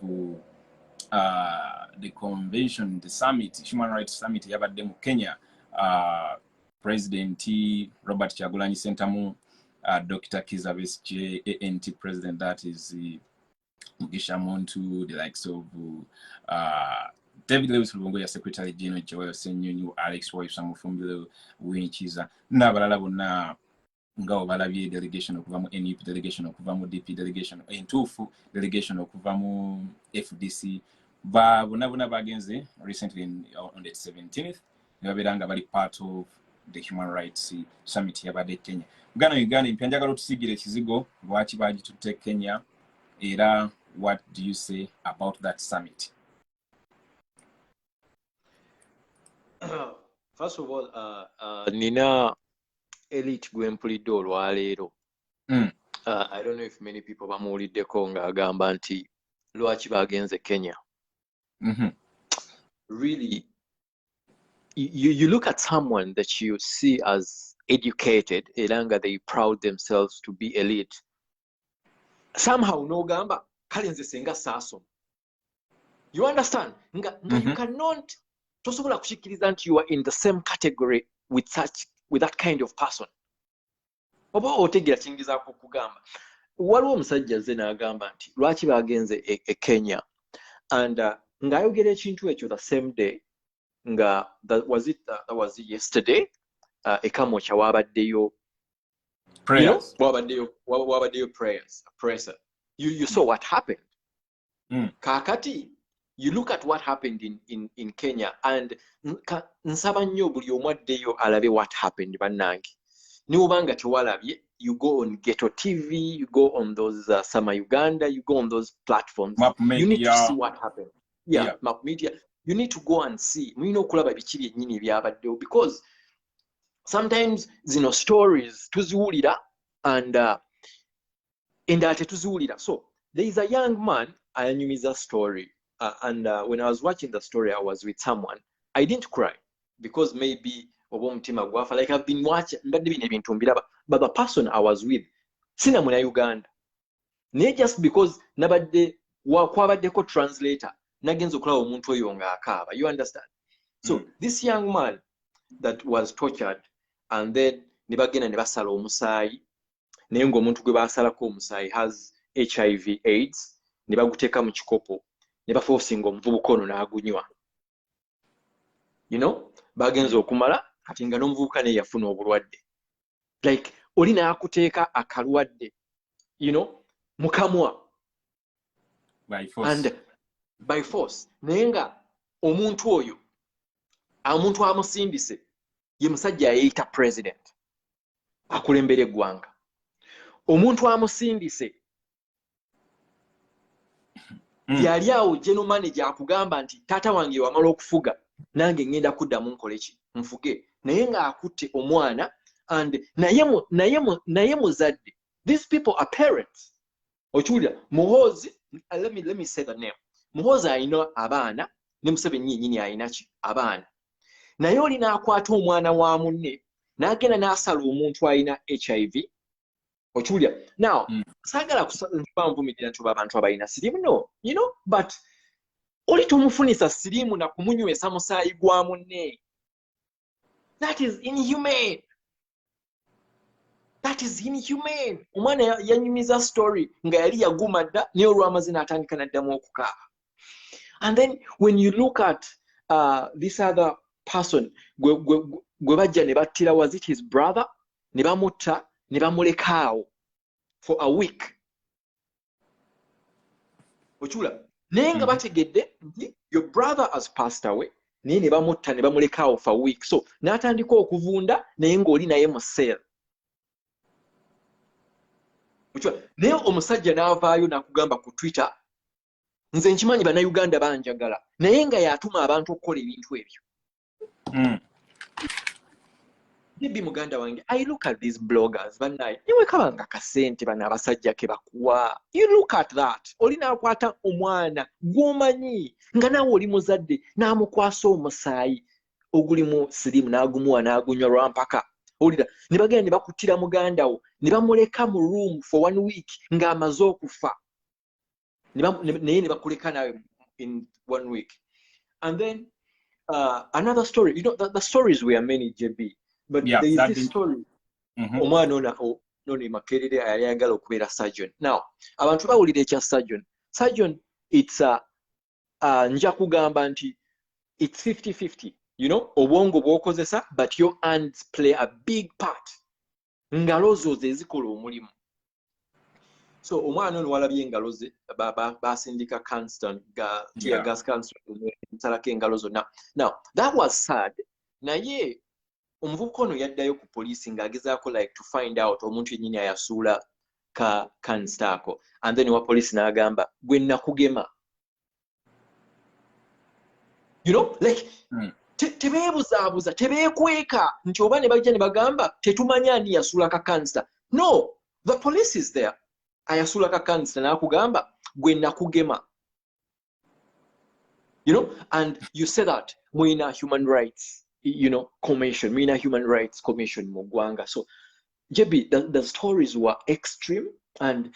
the convention, the summit, human rights summit. Yabadde mu Kenya, President Robert Kyagulanyi Ssentamu, Dr. Kizza Besigye, ANT president, that is Mugisha Muntu, the likes of David Lewis Lubongo, Secretary General Joel Senyonyi, Alex Wife Samufumbile, Winchiza, n'abalala bonna nga balabye delegation okuva mu NUP, delegation okuva mu DP, delegation entuufu delegation okuva mu FDC, bonna bagenze recently on the 17th, babeera nga bali part of the human rights summit yabadde Kenya. Uganda Empya njagala otusigire ekizigo lwaki bagitutte Kenya, era what do you say about that summit? First of all, Nina elite gwempulidde olwaleero. I don't know if many people bamuwuliddeko ng'agamba nti lwaki bagenze Kenya. Really, you look at someone that you see as educated, elanga they proud themselves to be elite. Somehow n'ogamba kale nze senga saasoma. You understand? Nga you cannot tosobola kukikkiriza nti you are in the same category with that kind of person. Oba otegera kingizaako kugamba. Waliwo omusajja azze n'agamba nti lwaki bagenze e Kenya, and ng'ayogera ekintu ekyo the same day nga that was yesterday, Ekamotya wabaddeyo prayers. Wabaddeyo prayers. You saw what happened. Kakati, you look at what happened in Kenya, and nsaba nnyo buli omu addeyo alabe what happened bannange. Niwobanga tewalabye, you go on Ghetto TV, you go on those Summer Uganda, you go on those platforms. You need to see what happened. Yeah, Map Media. You need to go and see. Mulina okulaba biki byennyini byabaddewo, because sometimes zino stories tuziwulira and endala tetuziwulira. So there is a young man ayanyumiza story, and when I was watching the story, I was with someone. I didn't cry because maybe obomutima gwafa, like I've been watching mbadde bino ebintu mbiraba, but the person I was with sina muna Uganda, naye just because nabadde kwabaddeko translator nagenza okulaba omuntu oyo nga akaaba. You understand? So this young man that was tortured, and then ne bagenda ne basala omusaayi, naye ng'omuntu gwe basalako omusaayi has HIV AIDS, ne baguteeka mu kikopo ne baforcinga omuvubuka ono n'agunywa. You know, bagenza okumala kati nga n'omuvubuka naye yafuna obulwadde. Like oli n'akuteeka akalwadde, you know, mukamwa by force. And by force. Naye nga omuntu oyo, omuntu amusindise ye musajja yeeyita president akulembera eggwanga. Omuntu amusindise yali awo general manager akugamba nti taata wange wamala okufuga nange ngenda kuddamu nkole ki nfuge, naye ng'akutte omwana, and naye muzadde. These people are parents. Okiwulira, Muhoozi, let me say the name. Muhoozi alina abaana, ne Museveni yennyini alina ki abaana, naye oli n'akwata omwana wa munne n'agenda n'asala omuntu alina HIV. Okiwulira, now saagala kubanvumirira nti abantu abalina siriimu, no, you know, but oli tomufunisa siriimu na kumunywesa musaayi gwa munne. That is inhumane. That is inhumane. Omwana yanyumiza story nga yali yaguma dda, naye olw'amazina atandika n'addamu okukaaba. And then when you look at this other person, gwe bajja ne battira, was it his brother? Ne bamutta ne bamulekaawo for a week. Ochula naye nga bategedde nti your brother has passed away naye ne bamutta ne bamulekaawo for a week, so n'atandika okuvunda naye ng'oli naye mu cell. Ochula naye omusajja n'avaayo n'akugamba ku Twitter, nze nkimanyi bannayuganda banjagala naye nga yatuma abantu okukola ebintu ebyo. Nibi muganda wange, I look at these bloggers bannaye niwe kabanga kasente bana abasajja ke bakuwa. You look at that. Olina akwata omwana gw'omanyi nga nawe oli muzadde n'amukwasa omusaayi ogulimu sirimu n'agumuwa n'agunywa lwampaka. Olida ne bagenda ne bakuttira muganda wo ne bamuleka mu room for 1 week ng'amaze okufa. Naye ne bakuleka nawe in 1 week. And then another story, you know, the stories were many, JB. But there is this story. Omwana ono Makerere ayagala okubeera surgeon. Now, abantu bawulira ekya surgeon. Surgeon, it's nja kugamba nti it's 50-50. You know, obwongo bw'okozesa, but your hands play a big part. Ngalo zo ze zikola omulimu. So omwana ono walabye engalo ze basindika Canston tear gas Canston nsalako engalo zonna. Now, that was sad. Naye omuvubuka ono yaddayo ku poliisi ng'agezaako like to find out omuntu yennyini ayasuula ka kanstaako, and then wa poliisi n'agamba gwe nakugema. You know, like tebeebuzaabuza tebeekweka nti oba ne bajja ne bagamba tetumanya ani yasuula ka kansta. No, the police is there. Ayasuula ka kansta n'akugamba gwe nakugema. You know, and you say that mwina human rights, you know, commission, Mina Human Rights Commission Mugwanga. So JB, the stories were extreme, and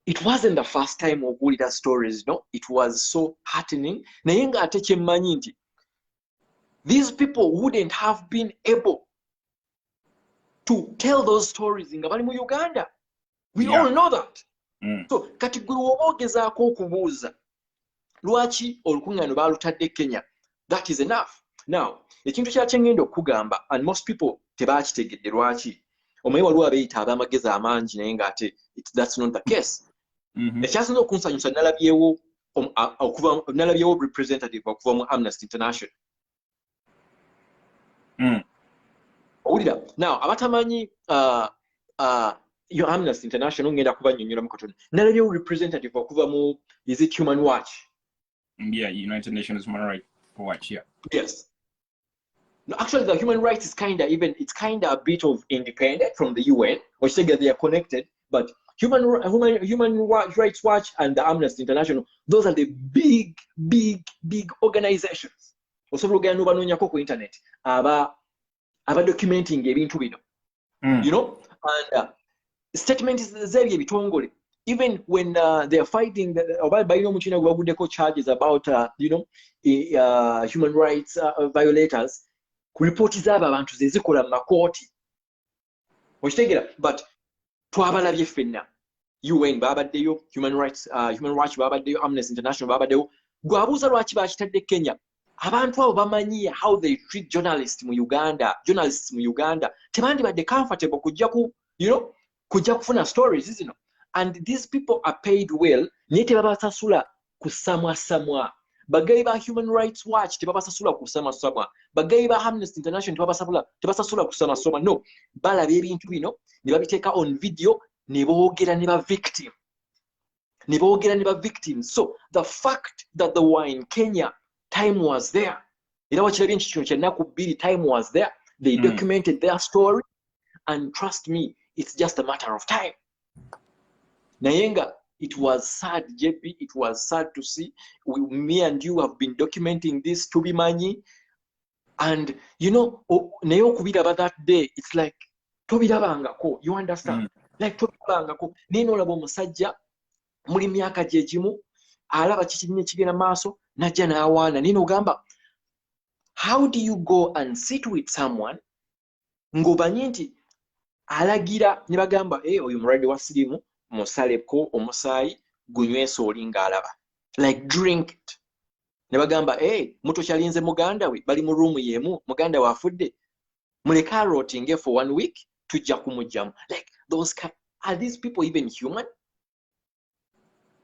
it wasn't the first time of the stories, no, it was so heartening. Nayenga ateche manyinti. These people wouldn't have been able to tell those stories in Uganda. We all know that. So katiguru obogezaako okubuuza lwaki olukuŋŋaano baalutadde Kenya. That is enough. Now, ekintu kyakengenda okugamba, and most people tebakitegedde lwaki. Omanyi waliwo abeeyita ab'amagezi amangi naye ng'ate that's not the case. Ekyasinza okunsanyusa nalabyewo representative okuva mu Amnesty International. Owulira, now abatamanyi your Amnesty International ngenda kubannyonnyola mu katono. Nalabyewo representative okuva mu is it Human Watch? Yeah, United Nations Human Rights Watch, yeah. Yes. No, actually, the human rights is it's kind of a bit of independent from the UN, which they are connected. But Human Rights Watch and the Amnesty International, those are the big organizations. Also, we can go internet about documenting ebintu bino. You know, and statement is very bitongole. Even when they are fighting, charges about human rights violators. Kuripoti zaba abantu zezikola mu makooti. Okitegera, but twabalabye ffenna. UN babaddeyo, Human Watch babaddeyo, Amnesty International babaddeyo. Gwabuuza lwaki bakitadde Kenya. Abantu abo bamanyi how they treat journalists mu Uganda. Tebandibadde comfortable kujja kufuna stories, isn't it? And these people are paid well. Naye tebabasasula kusamwa. Bagayi ba Human Rights Watch tebabasasula kusamwa. Bagayi ba Amnesty International tebasasula kusamwa. No, balaba ebintu bino ne babiteeka on video ne boogera ne ba victims. So the fact that they were in Kenya, time was there. Era wakirabye nti kino kyennaku bbiri, time was there. They documented their story, and trust me, it's just a matter of time. Nayenga, it was sad, JP. It was sad to see. Me and you have been documenting this to be manyi. And, you know, neyo kubiraba that day, it's like, tobirabangako, you understand? Like, tobirabangako. Nino olaba omusajja, muli myaka gyegimu, alaba kikirinye kigenda maaso, najja n'awaana. Nino ogamba, how do you go and sit with someone, ng'obanyi nti, alagira, ne bagamba, oyo mulwadde wa sirimu, musaleko omusaayi gunywesa oli ng'alaba, like drink it. Ne bagamba muto kyalinze muganda we bali mu room yemu, muganda we afudde, muleke arootinge for 1 week tujja kumujjamu. Like those are these people even human?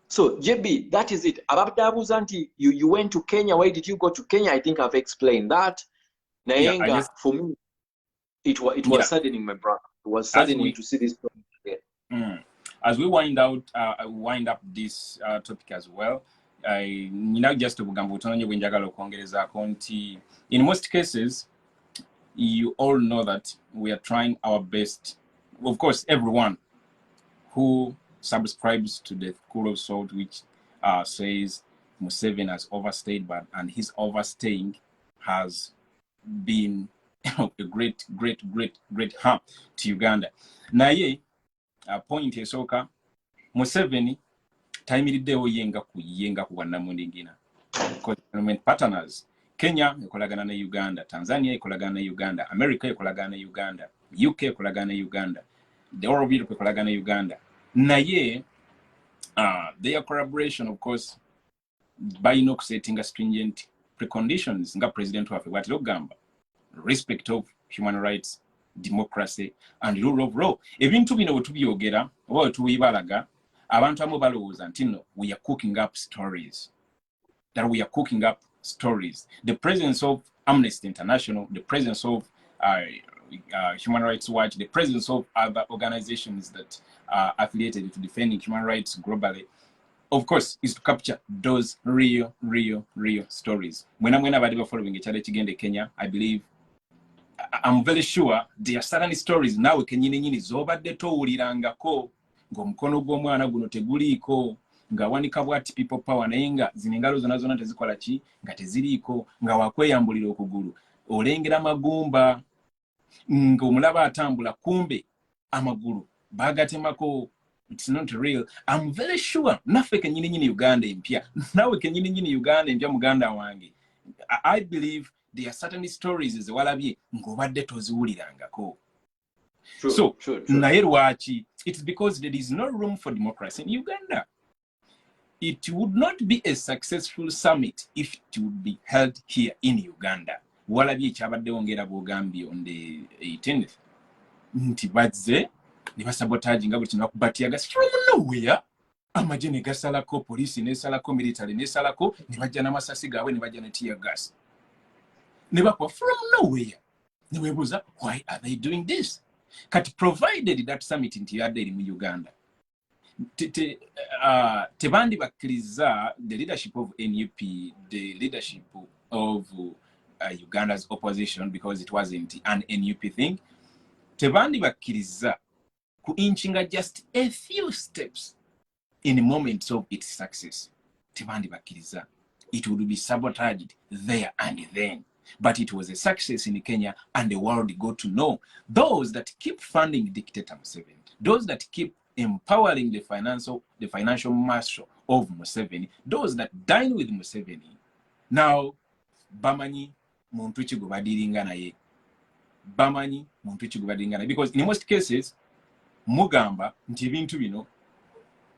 So JB, that is it. Ababadde abuuza nti you went to Kenya. Why did you go to Kenya? I think I've explained that. Nayenga, for me, it was saddening, my brother. It was saddening to see this problem again. As we wind up this topic as well, just in most cases, you all know that we are trying our best. Of course, everyone who subscribes to the school of thought, which says Museveni has overstayed, and his overstaying has been a great harm to Uganda. Naye point esoka Museveni tayimiriddewo yenga ku bwannamundingina, because partners Kenya ekolagana ne Uganda, Tanzania ekolagana ne Uganda, America ekolagana ne Uganda, UK ekolagana ne Uganda, the whole of Europe ekolagana ne Uganda. Naye their collaboration, of course, by no setting stringent preconditions nga president waffe bw'atera okugamba respect of human rights, democracy and rule of law. Ebintu bino bwe tubyogera oba bwe tubibalaga, abantu abamu balowooza nti no, we are cooking up stories. That we are cooking up stories. The presence of Amnesty International, the presence of Human Rights Watch, the presence of other organizations that are affiliated to defending human rights globally, of course, is to capture those real stories. When I'm following each other in Kenya, I believe, I'm very sure there are certain stories now kenyini zobadde towulirangako ng'omukono gw'omwana guno teguliiko nga wanika bwati people power naye nga zino engalo zonna tezikola ki nga teziriiko nga wakweyambulira okugulu olengera magumba ng'omulaba atambula kumbe amagulu bagatemako. It's not real. I'm very sure naffe kenyini Uganda empya nawe kenyini Uganda empya muganda wange, I believe there are certain stories ezewalabye ng'obadde toziwulirangako. So naye lwaki? It's because there is no room for democracy in Uganda. It would not be a successful summit if it would be held here in Uganda. Walabye ekyabaddewo ngera bw'ogambye on the 18th nti bazze ne basabotage nga buli kino bakubatiagas from nowhere. Amagye ne gasalako, poliisi n'esalako, military n'esalako, ne bajja n'amasasi gaabwe ne bajja ne tear gas. Ne bakuba from nowhere. Ne weebuuza, why are they doing this? Kati provided that summit nti yadde eri mu Uganda, tebandi bakkiriza the leadership of NUP, the leadership of Uganda's opposition, because it wasn't an NUP thing, tebandi bakkiriza ku inchinga just a few steps in the moments of its success. Tebandi bakkiriza. It would be sabotaged there and then. But it was a success in Kenya, and the world got to know those that keep funding dictator Museveni, those that keep empowering the financial muscle of Museveni, those that dine with Museveni. Now, bamanyi muntu ki gwe badiringa naye. Bamanyi muntu ki gwe badiringa naye. Because in most cases, mugamba nti ebintu bino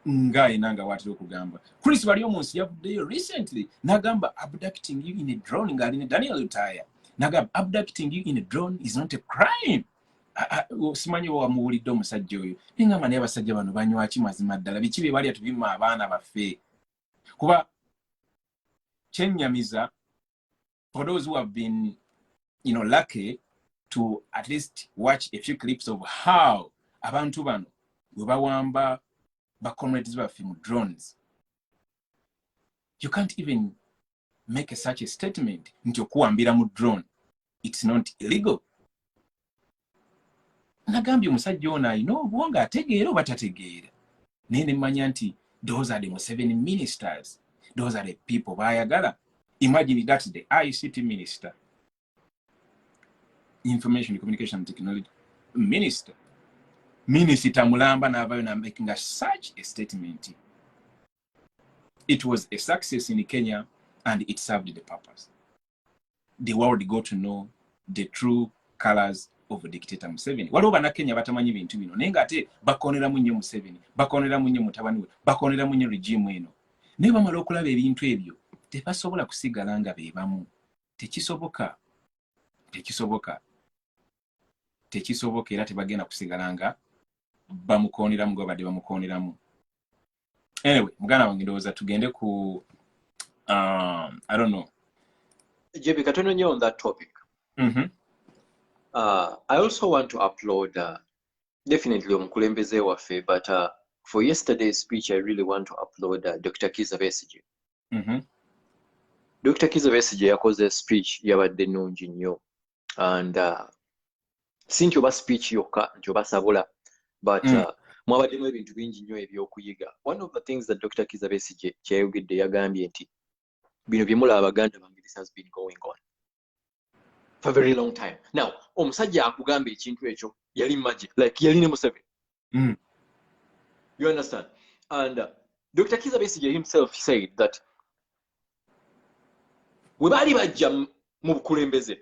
nga enanga watira okugamba. Chris bali omunsi yavuddeyo recently nagamba abducting you in a drone nga alina Daniel Utaya. Nagamba abducting you in a drone is not a crime. Simanyi wamuwulidde omusajja oyo. Nengamba naye abasajja bano banywa ki mazima ddala biki bye bali atubima abaana baffe. Kuba kyennyamiza, for those who have been lucky to at least watch a few clips of how abantu bano bwe bawamba comrades baffe mu drones. You can't even make such a statement nti okuwambira mu drone. It's not illegal. Nagambye omusajja ono alina obwongo ategeera oba tategeera. Naye ne mmanya nti those are the Museveni ministers. Those are the people bayagala. Imagine that's the ICT minister. Information Communication and Technology minister. Minister Mulamba Navayo making such a statement. It was a success in Kenya, and it served the purpose. The world got to know the true colors of dictator Museveni. Waliwo na Kenya batamanyi bintu bino. Naye ate bakonera mu nnyo Museveni, bakonera mu nnyo mutabani we, bakonera mu nnyo regime eno. Naye bamala okulaba ebintu ebyo, tebasobola kusigala nga be bamu. Tekisoboka. tekisoboka era tebagenda kusigala nga bamukooneramu gwe badde bamukooneramu. Anyway, muganda wange ndowooza tugende ku I don't know. JB, katono nnyo on that topic. I also want to applaud definitely omukulembeze waffe, but for yesterday's speech, I really want to applaud Dr. Kizza Besigye. Dr. Kizza Besigye yakoze speech yabadde nnungi nnyo, and si nti oba speech yokka nti oba sabula, but mwabaddemu ebintu bingi nnyo ebyokuyiga. One of the things that Dr. Kizza Besigye kyayogedde yagambye nti bino bye mulaba Baganda bange, this has been going on for a very long time. Now, omusajja akugamba ekintu ekyo yali magic, like yali ne Museveni. You understand? And Dr. Kizza Besigye himself said that we bali bajja mu bukulembeze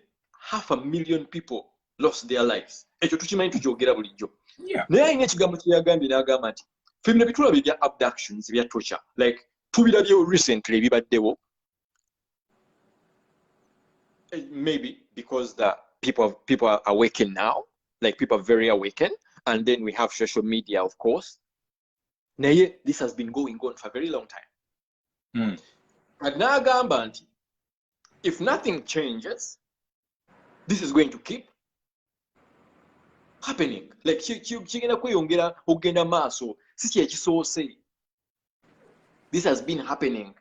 500,000 people lost their lives. Ekyo tukimanyi tukyogera bulijjo. Naye alina ekigambo kye yagambye n'agamba nti ffe bino bitulaba ebya abductions ebya torture, like tubirabyewo recently ebibaddewo, maybe because the people are awakened now, like people are very awakened, and then we have social media, of course. Naye this has been going on for a very long time. And n'agamba nti if nothing changes, this is going to keep happening. Like kigenda kweyongera okugenda maaso, si kyekisoose. This has been happening.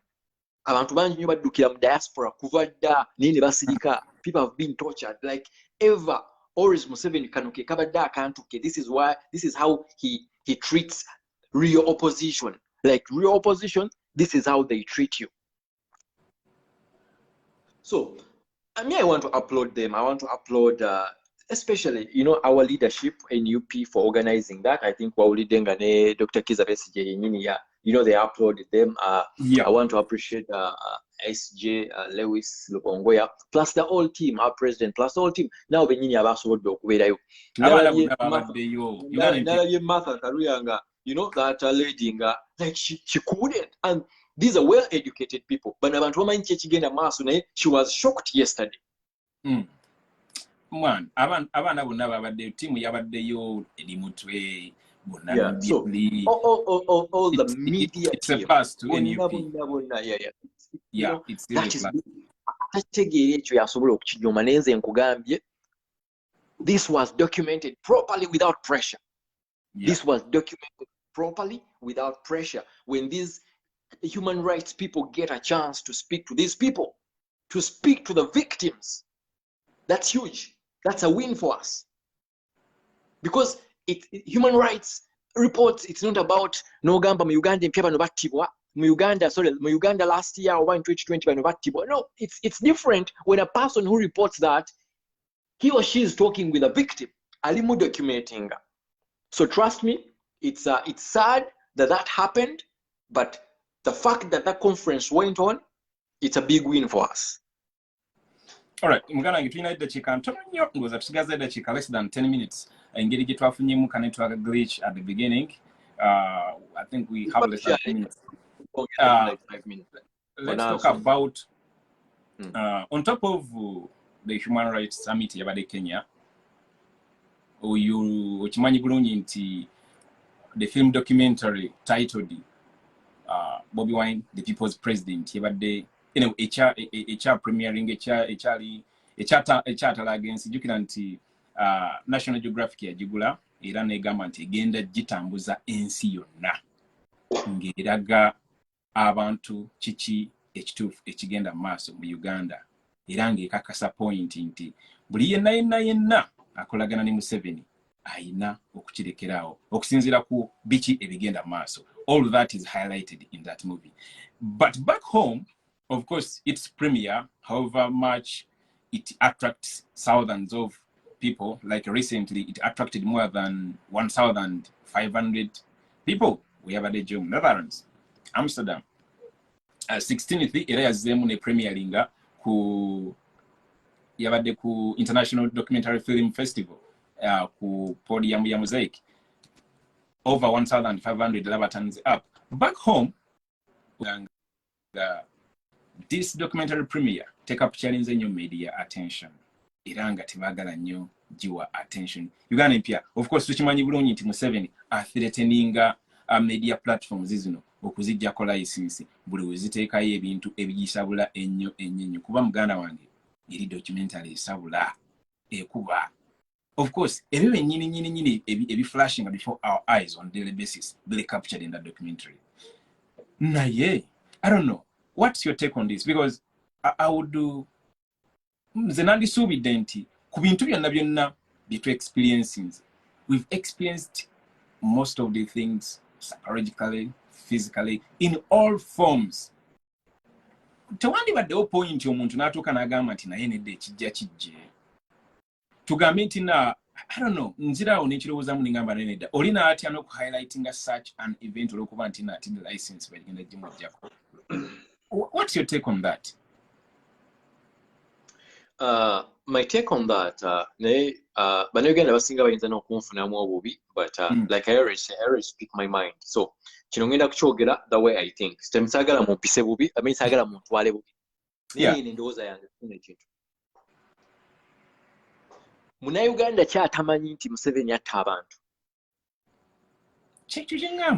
Abantu bangi nnyo baddukira mu diaspora kuva dda naye ne basirika. People have been tortured like ever. Always Museveni kano ke kabadde akantu ke. This is how he treats real opposition. Like real opposition, this is how they treat you. So I want to applaud them. I want to applaud especially, our leadership in UP for organizing that. I think Wauli Denga ne Dr. Kizza Besigye, they applauded them. I want to appreciate SJ Lewis Lubongoya, plus the whole team, our president, plus the whole team. Now benyini abasobodde okubeerayo. Nalabye Martha Karuyanga, that lady, like she couldn't. And these are well-educated people. But abantu bamanyi kyekigenda maaso naye she was shocked yesterday. Man, abana bonna babadde team yabaddeyo eri mutwe bonna. So all the media it's a plus to NUP. It's really plus. Tategeera ekyo yasobola okukijoma naye nze nkugambye this was documented properly without pressure. This was documented properly without pressure. When these human rights people get a chance to speak to these people, to speak to the victims, that's huge. That's a win for us. Because human rights reports, it's not about Nogamba mu Uganda Empya bano battibwa, mu Uganda last year or in 2020 bano battibwa. No, it's different when a person who reports that he or she is talking with a victim, alimu documenting. So trust me, it's sad that happened, but the fact that conference went on, it's a big win for us. All right, mugana ngitwina eddakiika ntono nnyo ngoza tusigaza eddakiika less than 10 minutes. Engeri gye twafunyemu ka network glitch at the beginning. I think we have less than 10 minutes. Like 5 minutes. Let's talk about on top of the Human Rights Summit yabadde Kenya. Okimanyi bulungi nti the film documentary titled Bobi Wine, the People's President, yabadde echa premiering echatala against jukira nti National Geographic yagigula era negamba nti egenda gitambuza ensi yonna ngeraga abantu kiki ekituufu ekigenda maaso mu Uganda era ng'ekakasa point nti buli yenna akolagana ne Museveni ayina okukirekeraawo okusinziira ku biki ebigenda maaso. All of that is highlighted in that movie. But back home, of course, its premiere, however much it attracts thousands of people, like recently it attracted more than 1,500 people. We have a June, Netherlands, Amsterdam. 16th era yazzeemu ne premieringa ku yabadde ku International Documentary Film Festival ku podium ya Mosaic. Over 1,500 laba turns up. Back home, this documentary premiere take up challenge new media attention. Iranga tebagala nnyo giwa attention. Uganda Empya, of course, tukimanyi bulungi nti Museveni threateninga media platforms zino okuzijjako license buli weziteekayo ebintu ebigisabula ennyo kuba muganda wange eri documentary esabula ekuba. Of course, ebyo nyini ebi flashing before our eyes on daily basis, really captured in that documentary. Naye, I don't know. What's your take on this? Because I would do Zenandi subidde nti ku bintu byonna bye experiences. We've experienced most of the things psychologically, physically, in all forms. Tewandibaddewo point omuntu n'atuuka n'agamba nti naye nedda ekijja kijje. Tugambe nti na, I don't know, nziraawo n'ekirowoozamu n'engamba naye nedda. Olina atya n'okuhighlightinga such an event olw'okuba nti naati the license bagenda gimuggyako. What's your take on that? My take on that, Uganda basinga bayinza n'okunfunamu obubi, but like I always say, I always speak my mind. So, kino ngenda kukyogera the way I think. Sitemsagala mumpise bubi, sagala muntwale bubi. Naye ndowooza yange kino ekintu. Munnayuganda kyatamanyi nti Museveni atta abantu.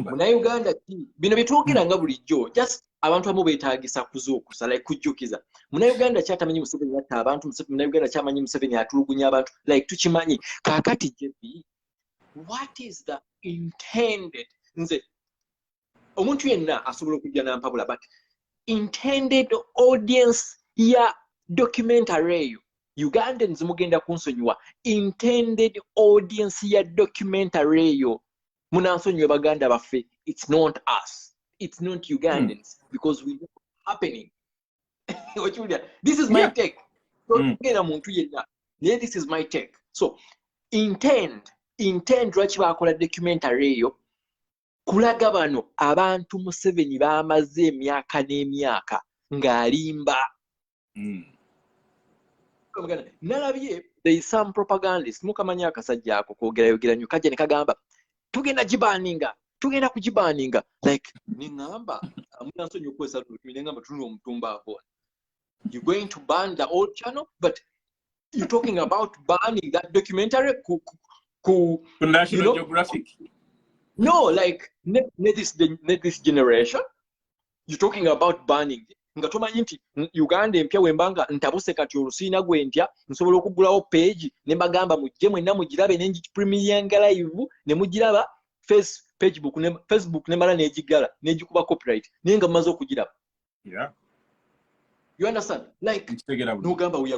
Munnayuganda bino byetwogera nga bulijjo, just abantu abamu beetaagisa kuzuukusa, like kujjukiza. Munnayuganda kyatamanyi Museveni atta abantu, Munnayuganda kyamanyi Museveni atulugunya abantu, like tukimanyi. Kaakati JB, what is the intended, nze omuntu yenna asobola okujja nampabula, but intended audience ya documentary eyo, Ugandans mugenda kunsonyiwa, intended audience ya documentary eyo munansonyiwa baganda baffe, it's not us, it's not Ugandans, because we know what's happening. This is my take. So this is my take. So intend lwaki bakola documentary eyo kulaga bano abantu Museveni bamaze emyaka n'emyaka ng'alimba. Nalabye there is some propagandist mukamanya akasajja ako koogera nnyo kajja ne kagamba tugenda kugibaninga, like ningamba amunansonyi okwesa nengamba tulina omutumba ako. You're going to ban the old channel, but you're talking about banning that documentary ku National Geographic. No, like this generation. You're talking about banning. Nga tomanyi nti Uganda Empya wembanga ntabuse kati olusiina gwentya nsobola okugulawo page ne mbagamba mujje mwenna mugirabe ne premieringa live ne mugiraba Facebook ne mala n'egigala n'egikuba copyright naye nga mumaze okugiraba. You understand? Like no gamba we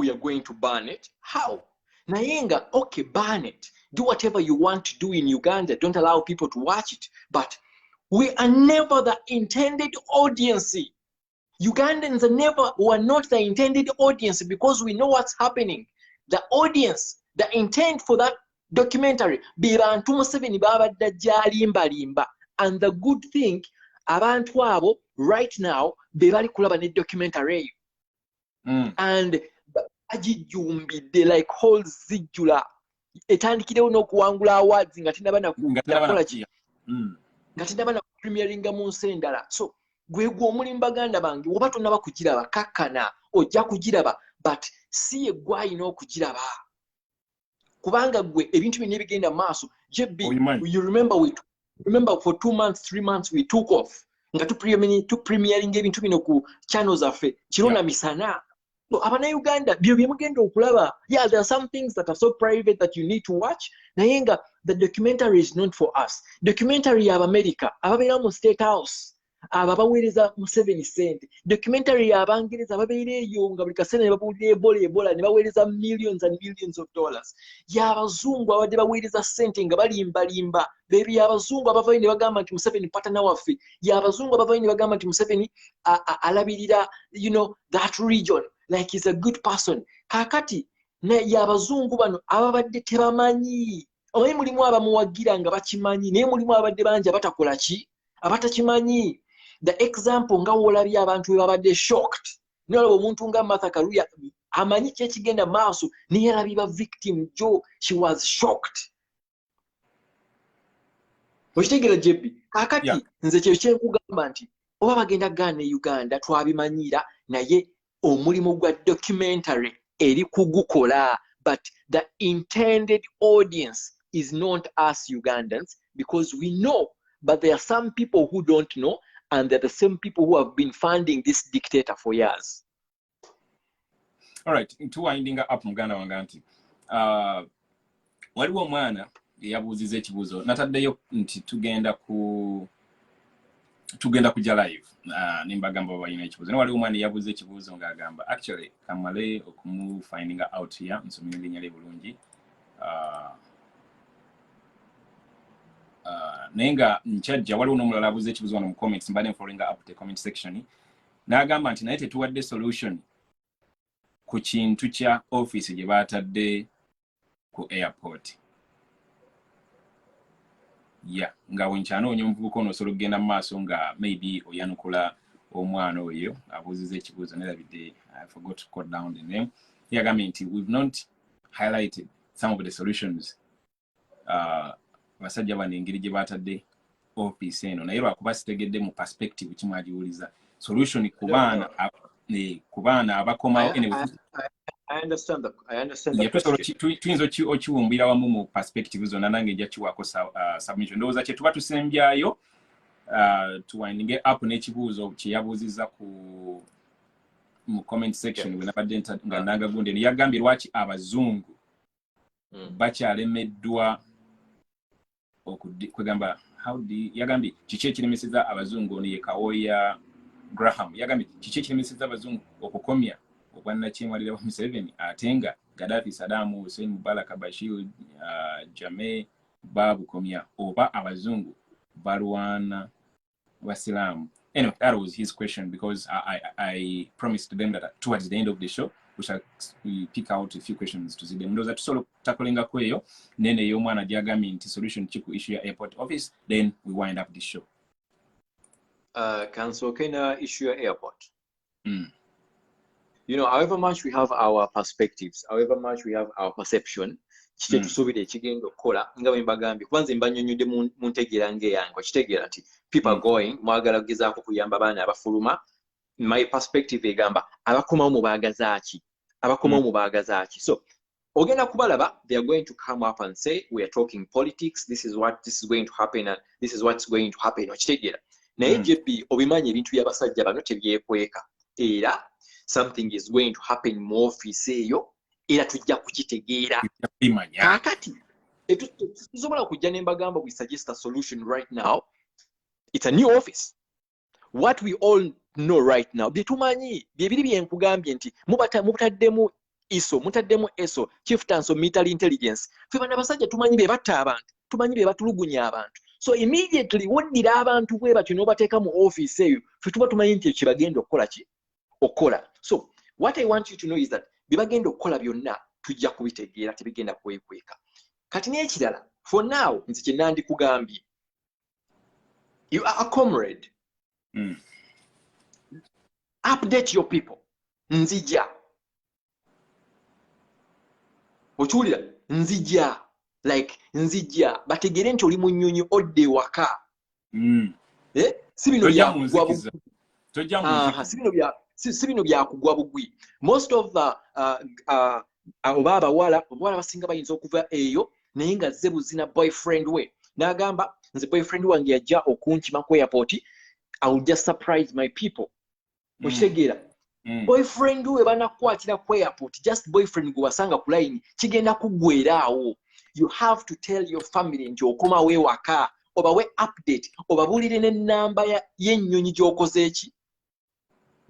are going to ban it. How? Nayenga, okay, ban it. Do whatever you want to do in Uganda. Don't allow people to watch it. But we are never the intended audience. Ugandans were not the intended audience because we know what's happening. The audience, the intent for that documentary, bibantu Museveni babadde jalimba. And the good thing, abantu abo right now, be bali kulaba ne documentary. And ajijumbide like whole zijula. Etandikirewo n'okuwangula awards nga tinabana kukola ki. Nga tinabana premieringa mu nsi endala. So gwe omulimu baganda bange oba tonnaba kugiraba kakkana ojja kugiraba, but si eggwe alina okugiraba kubanga gwe ebintu byonna ebigenda maaso. JB, you remember for 2 months 3 months we took off nga premieringa ebintu bino ku channels affe kiro na misana. So Uganda, there are some things that are so private that you need to watch. Nayenga, the documentary is not for us. Documentary of America, ababera mu State House, ababaweereza Museveni sente. Documentary abangereza ababeera eyo nga buli kaseera ne babuulira Ebola ne baweereza millions and millions of dollars. Y'abazungu abadde baweereza sente nga balimba. Beebi y'abazungu abavayo ne bagamba nti Museveni partner waffe. Y'abazungu abavayo ne bagamba nti Museveni alabirira, that region. Like he's a good person. Kakati y'abazungu bano ababadde tebamanyi. Omanyi mulimu abamuwagira nga bakimanyi naye mulimu abadde bangi abatakola ki abatakimanyi. The example nga wolabye abantu be babadde shocked. Nolaba omuntu nga Martha Karuya amanyi ki ekigenda maaso naye yalabye victim Jo, she was shocked. Okitegera JB. Kakati nze kye kyenkugamba nti oba bagenda gana Uganda twabimanyira naye omulimu gwa documentary eri kugukola but the intended audience is not us Ugandans, because we know, but there are some people who don't know, and they're the same people who have been funding this dictator for years. All right, winding up Muganda wanganti. Waliwo omwana yabuuziza ekibuuzo nataddeyo nti tugenda kujja live nimbagamba balina ekibuuzo naye waliwo omwana yabuuza ekibuuzo ng'agamba actually kamale finding out here nsomera erinnya lye bulungi naye nga nkyajja waliwo n'omulala abuuza ekibuuzo wano mu comments mbadde following up the comment section n'agamba nti naye tetuwadde solution ku kintu kya office gye baatadde ku airport. Yeah, nga wenkyano omuvubuka ono osobola okugenda mu maaso nga maybe oyanukula omwana oyo abuuziza ekibuuzo nerabidde I forgot to quote down the name. Yagambye nti we've not highlighted some of the solutions basajja bano engeri gye baatadde office eno naye lwakuba sitegedde mu perspective kimwagiwuliza solution ku baana abakomawo I understand that. Tuyinza okiwumbira wamu mu perspective zonna nange nja kiwaako submission. Ndowooza kye tuba tusembyayo tuwindinge up n'ekibuuzo kye yabuuzizza mu comment section we nabadde nga nagagunde ne yagambye lwaki abazungu bakyalemeddwa kwegamba yagambye kiki ekiremeseza abazungu ono ye Kawoya Graham yagambye kiki ekiremeseza abazungu okukomya obwannakyemalira wa Museveni ate nga Gaddafi, Saddam Hussein, Mubarak, Bashir, Jammeh babukomya oba abazungu balwana Wasilamu. Anyway, that was his question because I promised them that towards the end of the show we shall pick out a few questions to see them. Ndoza tusolo takolenga kweyo nene y'omwana gyagambye nti solution ki ku issue ya airport office, then we wind up this show. Council Kenya issue ya airport. You know, however much we have our perspectives, however much we have our perception, kite tusobire ekigenda okukola nga bwe mbagambye kubanze mbanyonyodde mu ntegeera ng'eyange kitegeera nti people are going mwagala kugezaako kuyamba abaana abafuluma. My perspective egamba abakomawo mu baagazaaki so ogenda kubalaba they are going to come up and say we are talking politics, this is going to happen and this is what's going to happen okitegeera naye JB obimanyi ebintu by'abasajja bano tebyekweka era something is going to happen mu office eyo era tujja kukitegeera kakati tusobola kujja ne mbagamba we suggest a solution right now. It's a new office. What we all know right now byetumanyi byebiri byenkugambye nti mubataddemu ISO mutaddemu ESO chieftains of military intelligence ffe bana basajja tumanyi be batta abantu tumanyi be batulugunya abantu so immediately woddira abantu bwe batyo n'obateeka mu office eyo ffe tuba tumanyi nti kibagenda okukola. So what I want you to know is that bibagenda okukola byonna tujja kubitegeera tebigenda kwekweka kati n'ekirala for now nzi kye nandikugambye you are a comrade. Update your people. Nzija. Ochuulira nzija like nzija bategere nti oli munyonyi odde waka. Sibino bya sibino bya kugwa bugwi. Most of the abawala basinga bayinza okuva eyo naye nga ze buzina boyfriend we n'agamba nze boyfriend wange yajja okunkima ku airport I will just surprise my people. Okitegeera boyfriend we banakukwatira ku airport just boyfriend gwe wasanga ku line kigenda kuggweeraawo. You have to tell your family nti okomawo ewaka oba we update obabuulire n'ennamba y'ennyonyi gy'okoze eki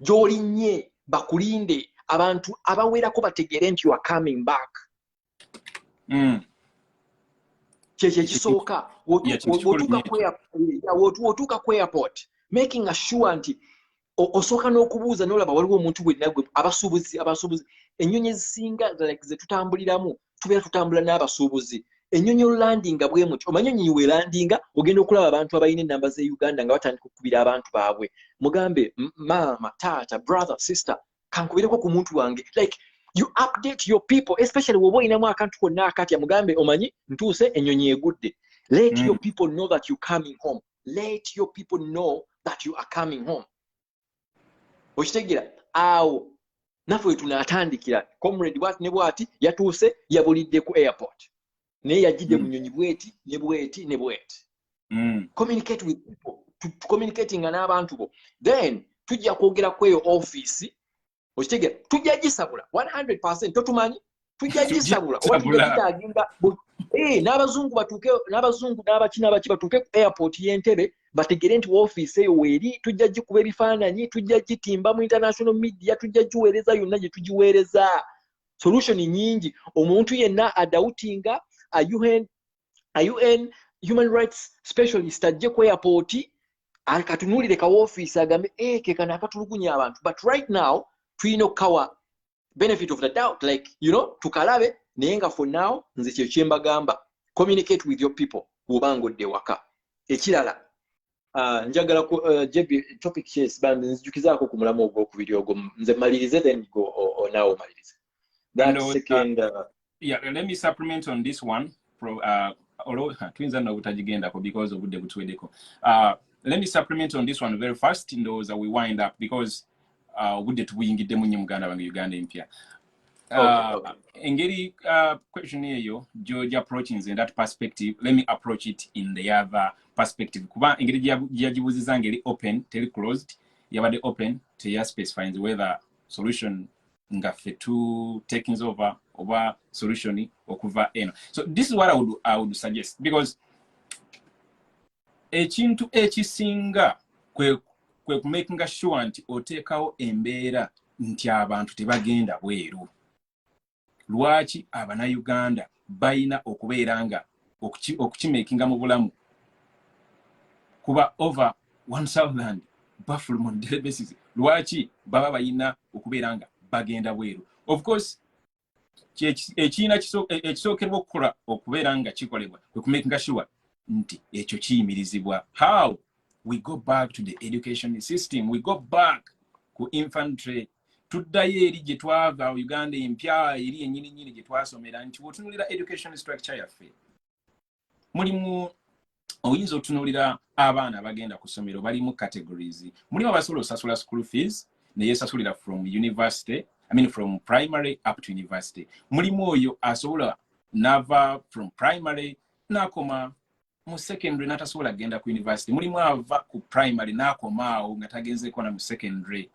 gy'olinnye bakulinde abantu abawerako bategere nti you are coming back. Kyekyo ekisooka wotuuka ku airport making sure nti osooka n'okubuuza n'olaba waliwo omuntu gwe abasuubuzi ennyonyi ezisinga like ze tutambuliramu tubeera tutambula n'abasuubuzi ennyonyi olulandinga bwe muti omanyi ennyonyi weelandinga ogenda okulaba abantu abalina ennamba ze Uganda nga batandika okukubira abantu baabwe mugambe mama taata brother sister kankubireko ku muntu wange like you update your people especially woba olinamu akantu konna akatya mugambe omanyi ntuuse ennyonyi egudde let your people know that you coming home. Let your people know that you are coming home. Okitegeera awo naffe tunatandikira comrade bwati ne bwati yatuuse yabulidde ku airport naye yajjidde mu nnyonyi bweti ne bweti ne bweti communicate with people communicating n'abantu bo then tujja kwogera ku eyo office okitegera tujja gisabula 100% totumanyi tujja gisabula oba tujja kitagenda n'abazungu batuuke n'abazungu n'abakina baki batuuke ku airport y'Entebbe bategere nti office eyo weeri tujja gikuba ebifaananyi tujja gitimba mu international media tujja giweereza yonna gye tugiweereza solution nyingi omuntu yenna adautinga a UN human rights specialist ajje ku airport akatunulire ka office agambe ke kana akatulugunya abantu but right now tulina okukawa benefit of the doubt like you know tukalabe naye nga for now nze kye kyembagamba communicate with your people bw'obangodde waka ekirala njagala ku JB topic case band nzijukizaako ku mulamu ogwokubiri ogwo nze malirize then go now malirize that second yeah let me supplement on this one although twinza no butajigendako because obudde butweddeko let me supplement on this one very fast ndowooza we wind up because obudde tubuyingiddemu nnyo muganda wange Uganda empya engeri question eyo Georgia approaching in that perspective let me approach it in the other perspective kuba engeri gyagibuuziza ngeri open teri closed yabadde open teya specifies whether solution nga ffe tu takings over oba solution okuva eno so this is what I would suggest because ekintu ekisinga kwe kumakinga sure nti oteekawo embeera nti abantu tebagenda bweru lwaki abannayuganda bayina okubeera nga okukimakinga mu bulamu kuba over 1000 baffle on daily basis lwaki baba bayina okubeera nga bagenda bweru of course ekiina ekisookerwa okukola okubeera nga kikolebwa kwe kumakinga sure nti ekyo kiyimirizibwa how we go back to the education system we go back ku infantry tuddayo eri gye twava Uganda empya eri ennyini gye twasomera nti wotunulira education structure yaffe mulimu oyinza otunulira abaana bagenda ku ssomero balimu categories mulimu abasobola osasula school fees naye sasulira from university from primary up to university mulimu oyo asobola nava from primary nakoma mu secondary natasobola genda ku university mulimu ava ku primary nakomaawo nga tagenzeko na mu secondary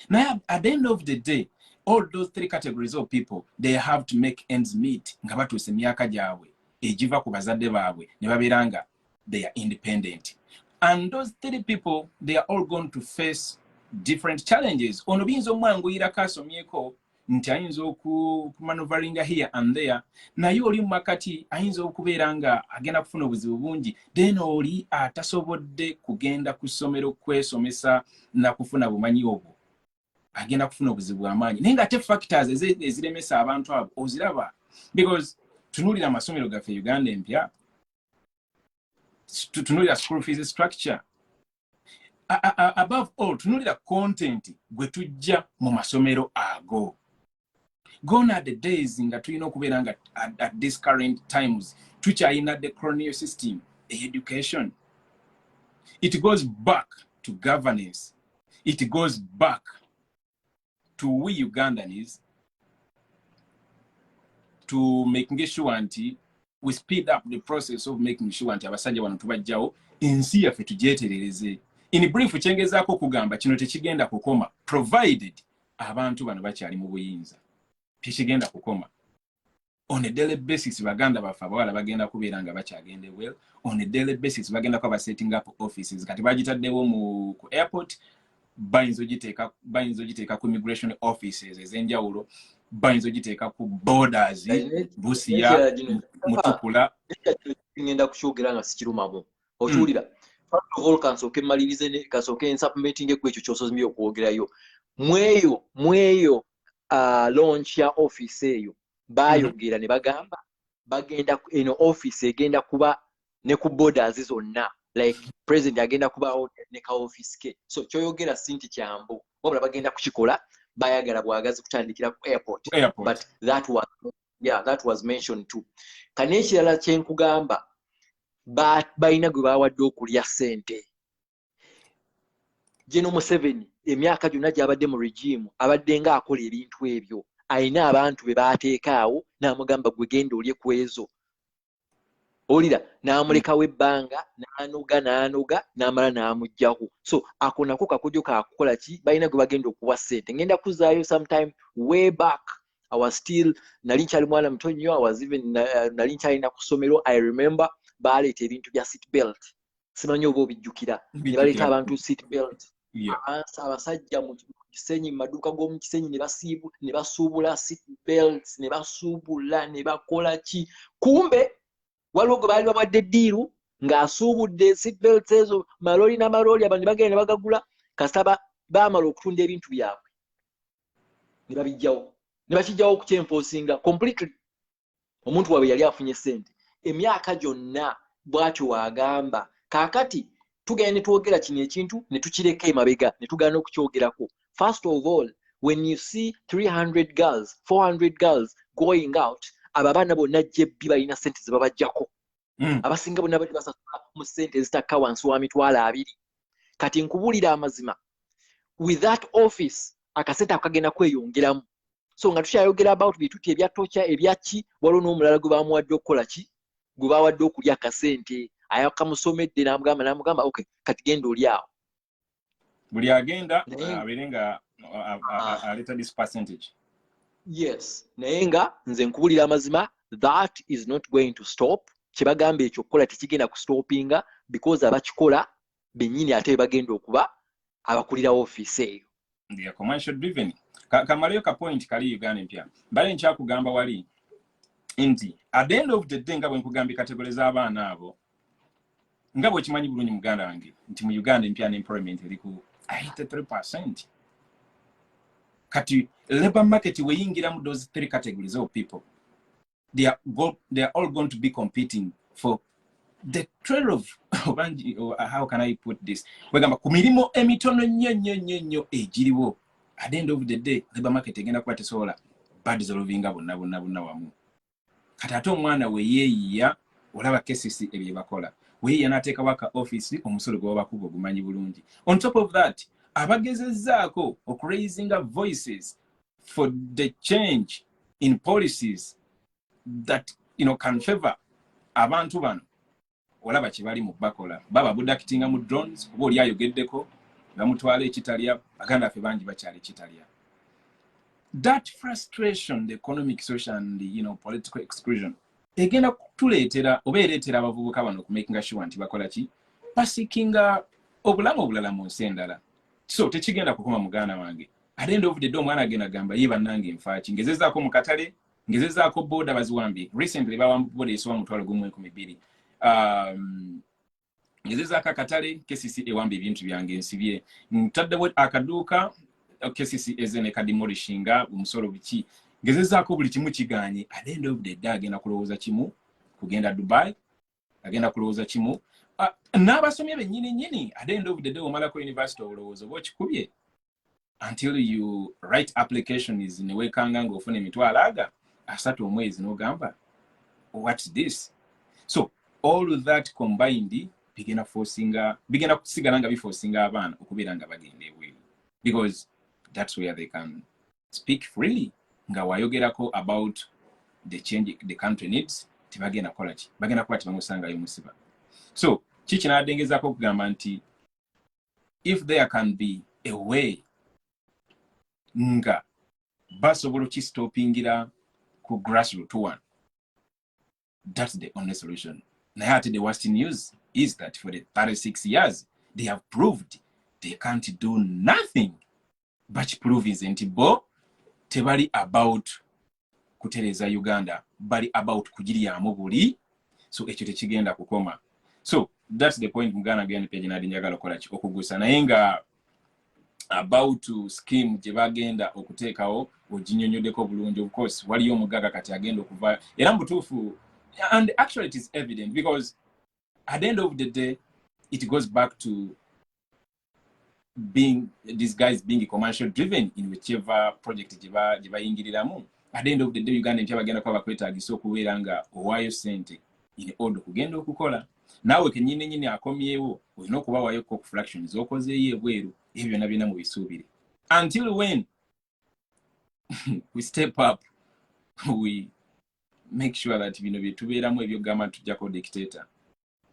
naye at the end of the day all those three categories of people they have to make ends meet nga batuuse emyaka gyabwe egiva ku bazadde baabwe ne babeera nga they are independent and those three people they are all going to face different challenges ono biyinza omwanguyira kasomyeko nti ayinza okumanoveringa here and there naye oli mu makati ayinza okubeera nga agenda kufuna obuzibu bungi then oli atasobodde kugenda ku ssomero kwesomesa na kufuna bumanyi obwo agenda kufuna obuzibu amaanyi naye nga te factors eziremesa abantu abo oziraba because tunulira amasomero gaffe Uganda empya tunulira school fees structure above all tunulira content gwe tujja mu masomero ago gone are the days nga tulina okubeera nga at this current times tukyayina the colonial system education it goes back to governance it goes back to we Ugandans to making sure nti we speed up the process of making sure nti abasajja wano tubajjawo ensi yaffe tugyeterereze in brief kyengezaako kugamba kino tekigenda kukoma provided abantu bano bakyali mu buyinza tekigenda kukoma on a daily basis baganda baffe abawala bagenda kubeera nga bakyagende well on a daily basis bagenda kuba setting up offices kati bagitaddewo mu ku airport bayinza ogiteeka ku immigration offices ez'enjawulo bayinza ogiteeka ku borders busiya mutukula ngenda kukyogera nga sikirumamu okiwulira first of all kansooke mmalirize kansooke supplementing ku ekyo ky'osozimye okwogerayo mweyo launch ya office eyo bayogera ne bagamba bagenda eno office egenda kuba ne ku borders zonna like president agenda kubawo ne ka office ke so kyoyogera sinti kyambo wabula bagenda kukikola bayagala bwagazi kutandikira ku airport but that was mentioned too kane ekirala kyenkugamba bayina gwe bawadde okulya ssente General Museveni emyaka gyonna gy'abadde mu regime abadde nga akola ebintu ebyo ayina abantu be baateekaawo n'amugamba gwe genda olye ku ezo olira n'amulekawo ebbanga n'anoga n'amala n'amugjaho. So ako nako kakodyo kakukola ki balina gwe bagenda okuwa ssente. Ngenda kuzaayo sometime way back I was still nali nkyali mwana muto nnyo, I was even nali nkyalina ku ssomero. I remember baaleeta ebintu bya seat belt, simanyi oba obijjukira, ne baleeta abantu seat belt. Abasajja mu Kisenyi, mu maduuka g'omu Kisenyi ne basuubula seat belts, ne basuubula ne bakola ki, kumbe waliwo gwe baali bawadde eddiiru ng'asuubudde seat belts ezo, maloli n'amaloli abantu ne bagenda ne bagagula, kasita baamala okutunda ebintu byabwe ne babijjawo, ne bakijjawo okukyempoosinga completely. Omuntu waabwe yali afunye ssente. Emyaka gyonna bw'atyo wagamba. Kaakati tugenda ne twogera kino ekintu ne tukireka emabega ne tugaana okukyogerako. First of all, when you see 300 girls, 400 girls going out, abo abaana bonna JB balina ssente ze babajjako. Abasinga bonna bali basasula mu ssente ezitakka wansi wa mitwalo 2. Kati nkubuulira amazima, with that office akasente akagenda kweyongeramu. So nga tukyayogera about bituti ebya tocha ebyaki, waliwo n'omulala gwe bamuwadde okukola ki, gwe bawadde okulya akasente ayakamusomedde n'amugamba okay kati genda oli awo. Buli agenda abeere nga aleta this percentage. Yes, naye nga nze nkubulira amazima, that is not going to stop. Kyebagamba ekyo okukola tekigenda kustopinga because abakikola bennyini ate bagenda okuba abakulira office eyo. They are commercial driven. Kamaleyo ka point kali Uganda Empya. Bale nkyakugamba wali nti at the end of the day nga bwe nkugambye kategoriza abaana abo nga bwe kimanyi bulungi muganda wange nti mu Uganda Empya unemployment eri ku 83%. Kati labor market weyingira mu those 3 categories of people, they are all going to be competing for the trail of how can I put this? Wegamba ku mirimo emitono nnyo egiriwo. At the end of the day, labor market egenda kuba tesobola badissolvinga bonna wamu. Kati ate omwana weyeeyiya olaba cases ebye bakola. Weyeeyiya n'ateeka waka office omusolo gwe babakuba ogumanyi bulungi. On top of that, abagezezzaako raising voices for the change in policies that can favor abantu bano. Olaba kibali mu bakola. Baba budakitinga mu drones, oba oli ayogeddeko bamutwala ekitalya, baganda ffe bangi bakyali ekitalya. That frustration, the economic, social and political exclusion, egenda kutuleetera oba ereetera abavubuka bano okumakinga sure nti bakola ki, basikinga obulamu obulala mu nsi endala. So tekigenda kukoma muganda wange. At the end of the day omwana agenda gamba ye bannange nfaaki, ngezezaako mu katale, ngezezaako boda baziwambye. Recently bawamba boda esoba mutwalo gumu 12. Ngezezaako akatale KCC ewamba ebintu byange nsibye. Ntaddewo akaduuka KCC ezene kadimolishinga omusolo biki. Ngezezaako buli kimu kiganye. At the end of the day agenda kulowooza kimu kugenda Dubai, agenda kulowooza kimu n'abasomye bennyini. At the end of the day omalako university olowooza oba okikubye until you write applications ne weekanga ng'ofuna emitwalo aga 3 omwezi n'ogamba what's this? So all of that combined bigenda kusigala nga biforcinga abaana okubeera nga bagenda ebweru, because that's where they can speak freely nga wayogerako about the change the country needs. Tibagenda kola ki, bagenda kuba tibamusangayo musiba. So kikinadengezako okugamba nti if there can be a way nga basobola okistopingira ku grassroots one, that's the only solution. Now, the worst news is that for the 36 years, they have proved they can't do nothing but prove isn't bo tebali about kutereza Uganda, bali about kugiryamu buli. So ekyo tekigenda kukoma. So that's the point mugana again page na njagala kola ki okugusa naye nga about scheme gye bagenda okuteekawo oginyonyodeko bulungi. Of course waliyo omugaga kati agenda okuva era mbutuufu. And actually it is evident because at the end of the day, it goes back to being these guys being commercial driven in whichever project jiba yingiriramu. At the end of the day, Uganda nti abagenda kwa bakwetaagisa okubeera nga owaayo sente in order kugenda okukola. Naawe kennyini akomyewo olina okuba waayo ku fractions okozeeyo ebweru ebyo byonna birina mu bisuubire. Until when we step up, we make sure that bino bye tubeeramu ebyogamba tujjako dictator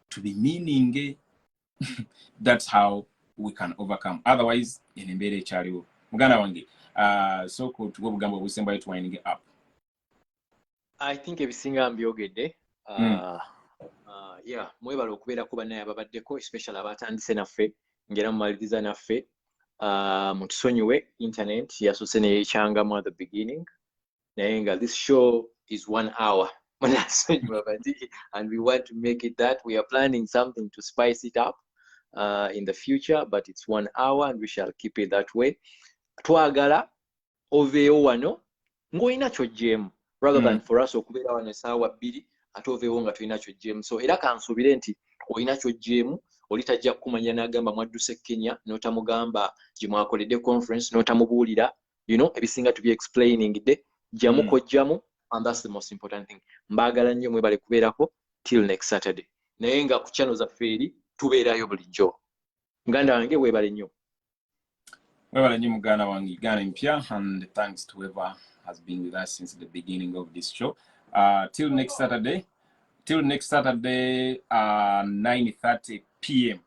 to be meaning. That's how we can overcome. Otherwise, in embeera ekyaliwo. Muganda wange, so tuwe obugambo obusembayo twinding up. I think ebisinga mbyogedde. Yeah, mwebala okubeerako bannaye ababaddeko, especially abatandise naffe, ngera mumaliriza naffe. Mutusonyiwe, internet yasoose neyekyangamu at the beginning. Naye nga this show is 1 hour. And we want to make it that. We are planning something to spice it up in the future, but it's 1 hour and we shall keep it that way. Twagala oveewo wano ng'olina ky'oggyemu rather than for us okubeera wano essaawa 2 ate oveewo nga tolina ky'oggyemu. So era kansuubire nti olina ky'oggyemu, oli tajja kukumanya n'agamba mwadduse Kenya n'otamugamba gye mwakoledde conference n'otamubuulira, you know, ebisinga to be explaining de jjamu kojjamu, and that's the most important thing. Mbaagala nnyo mwebale kubeerako till next Saturday. Naye nga ku channel zaffe eri tubeerayo bulijjo. Muganda wange weebale nnyo. Weebale nnyo muganda wange Uganda Empya, and thanks to whoever has been with us since the beginning of this show. Till next Saturday, 9:30 p.m.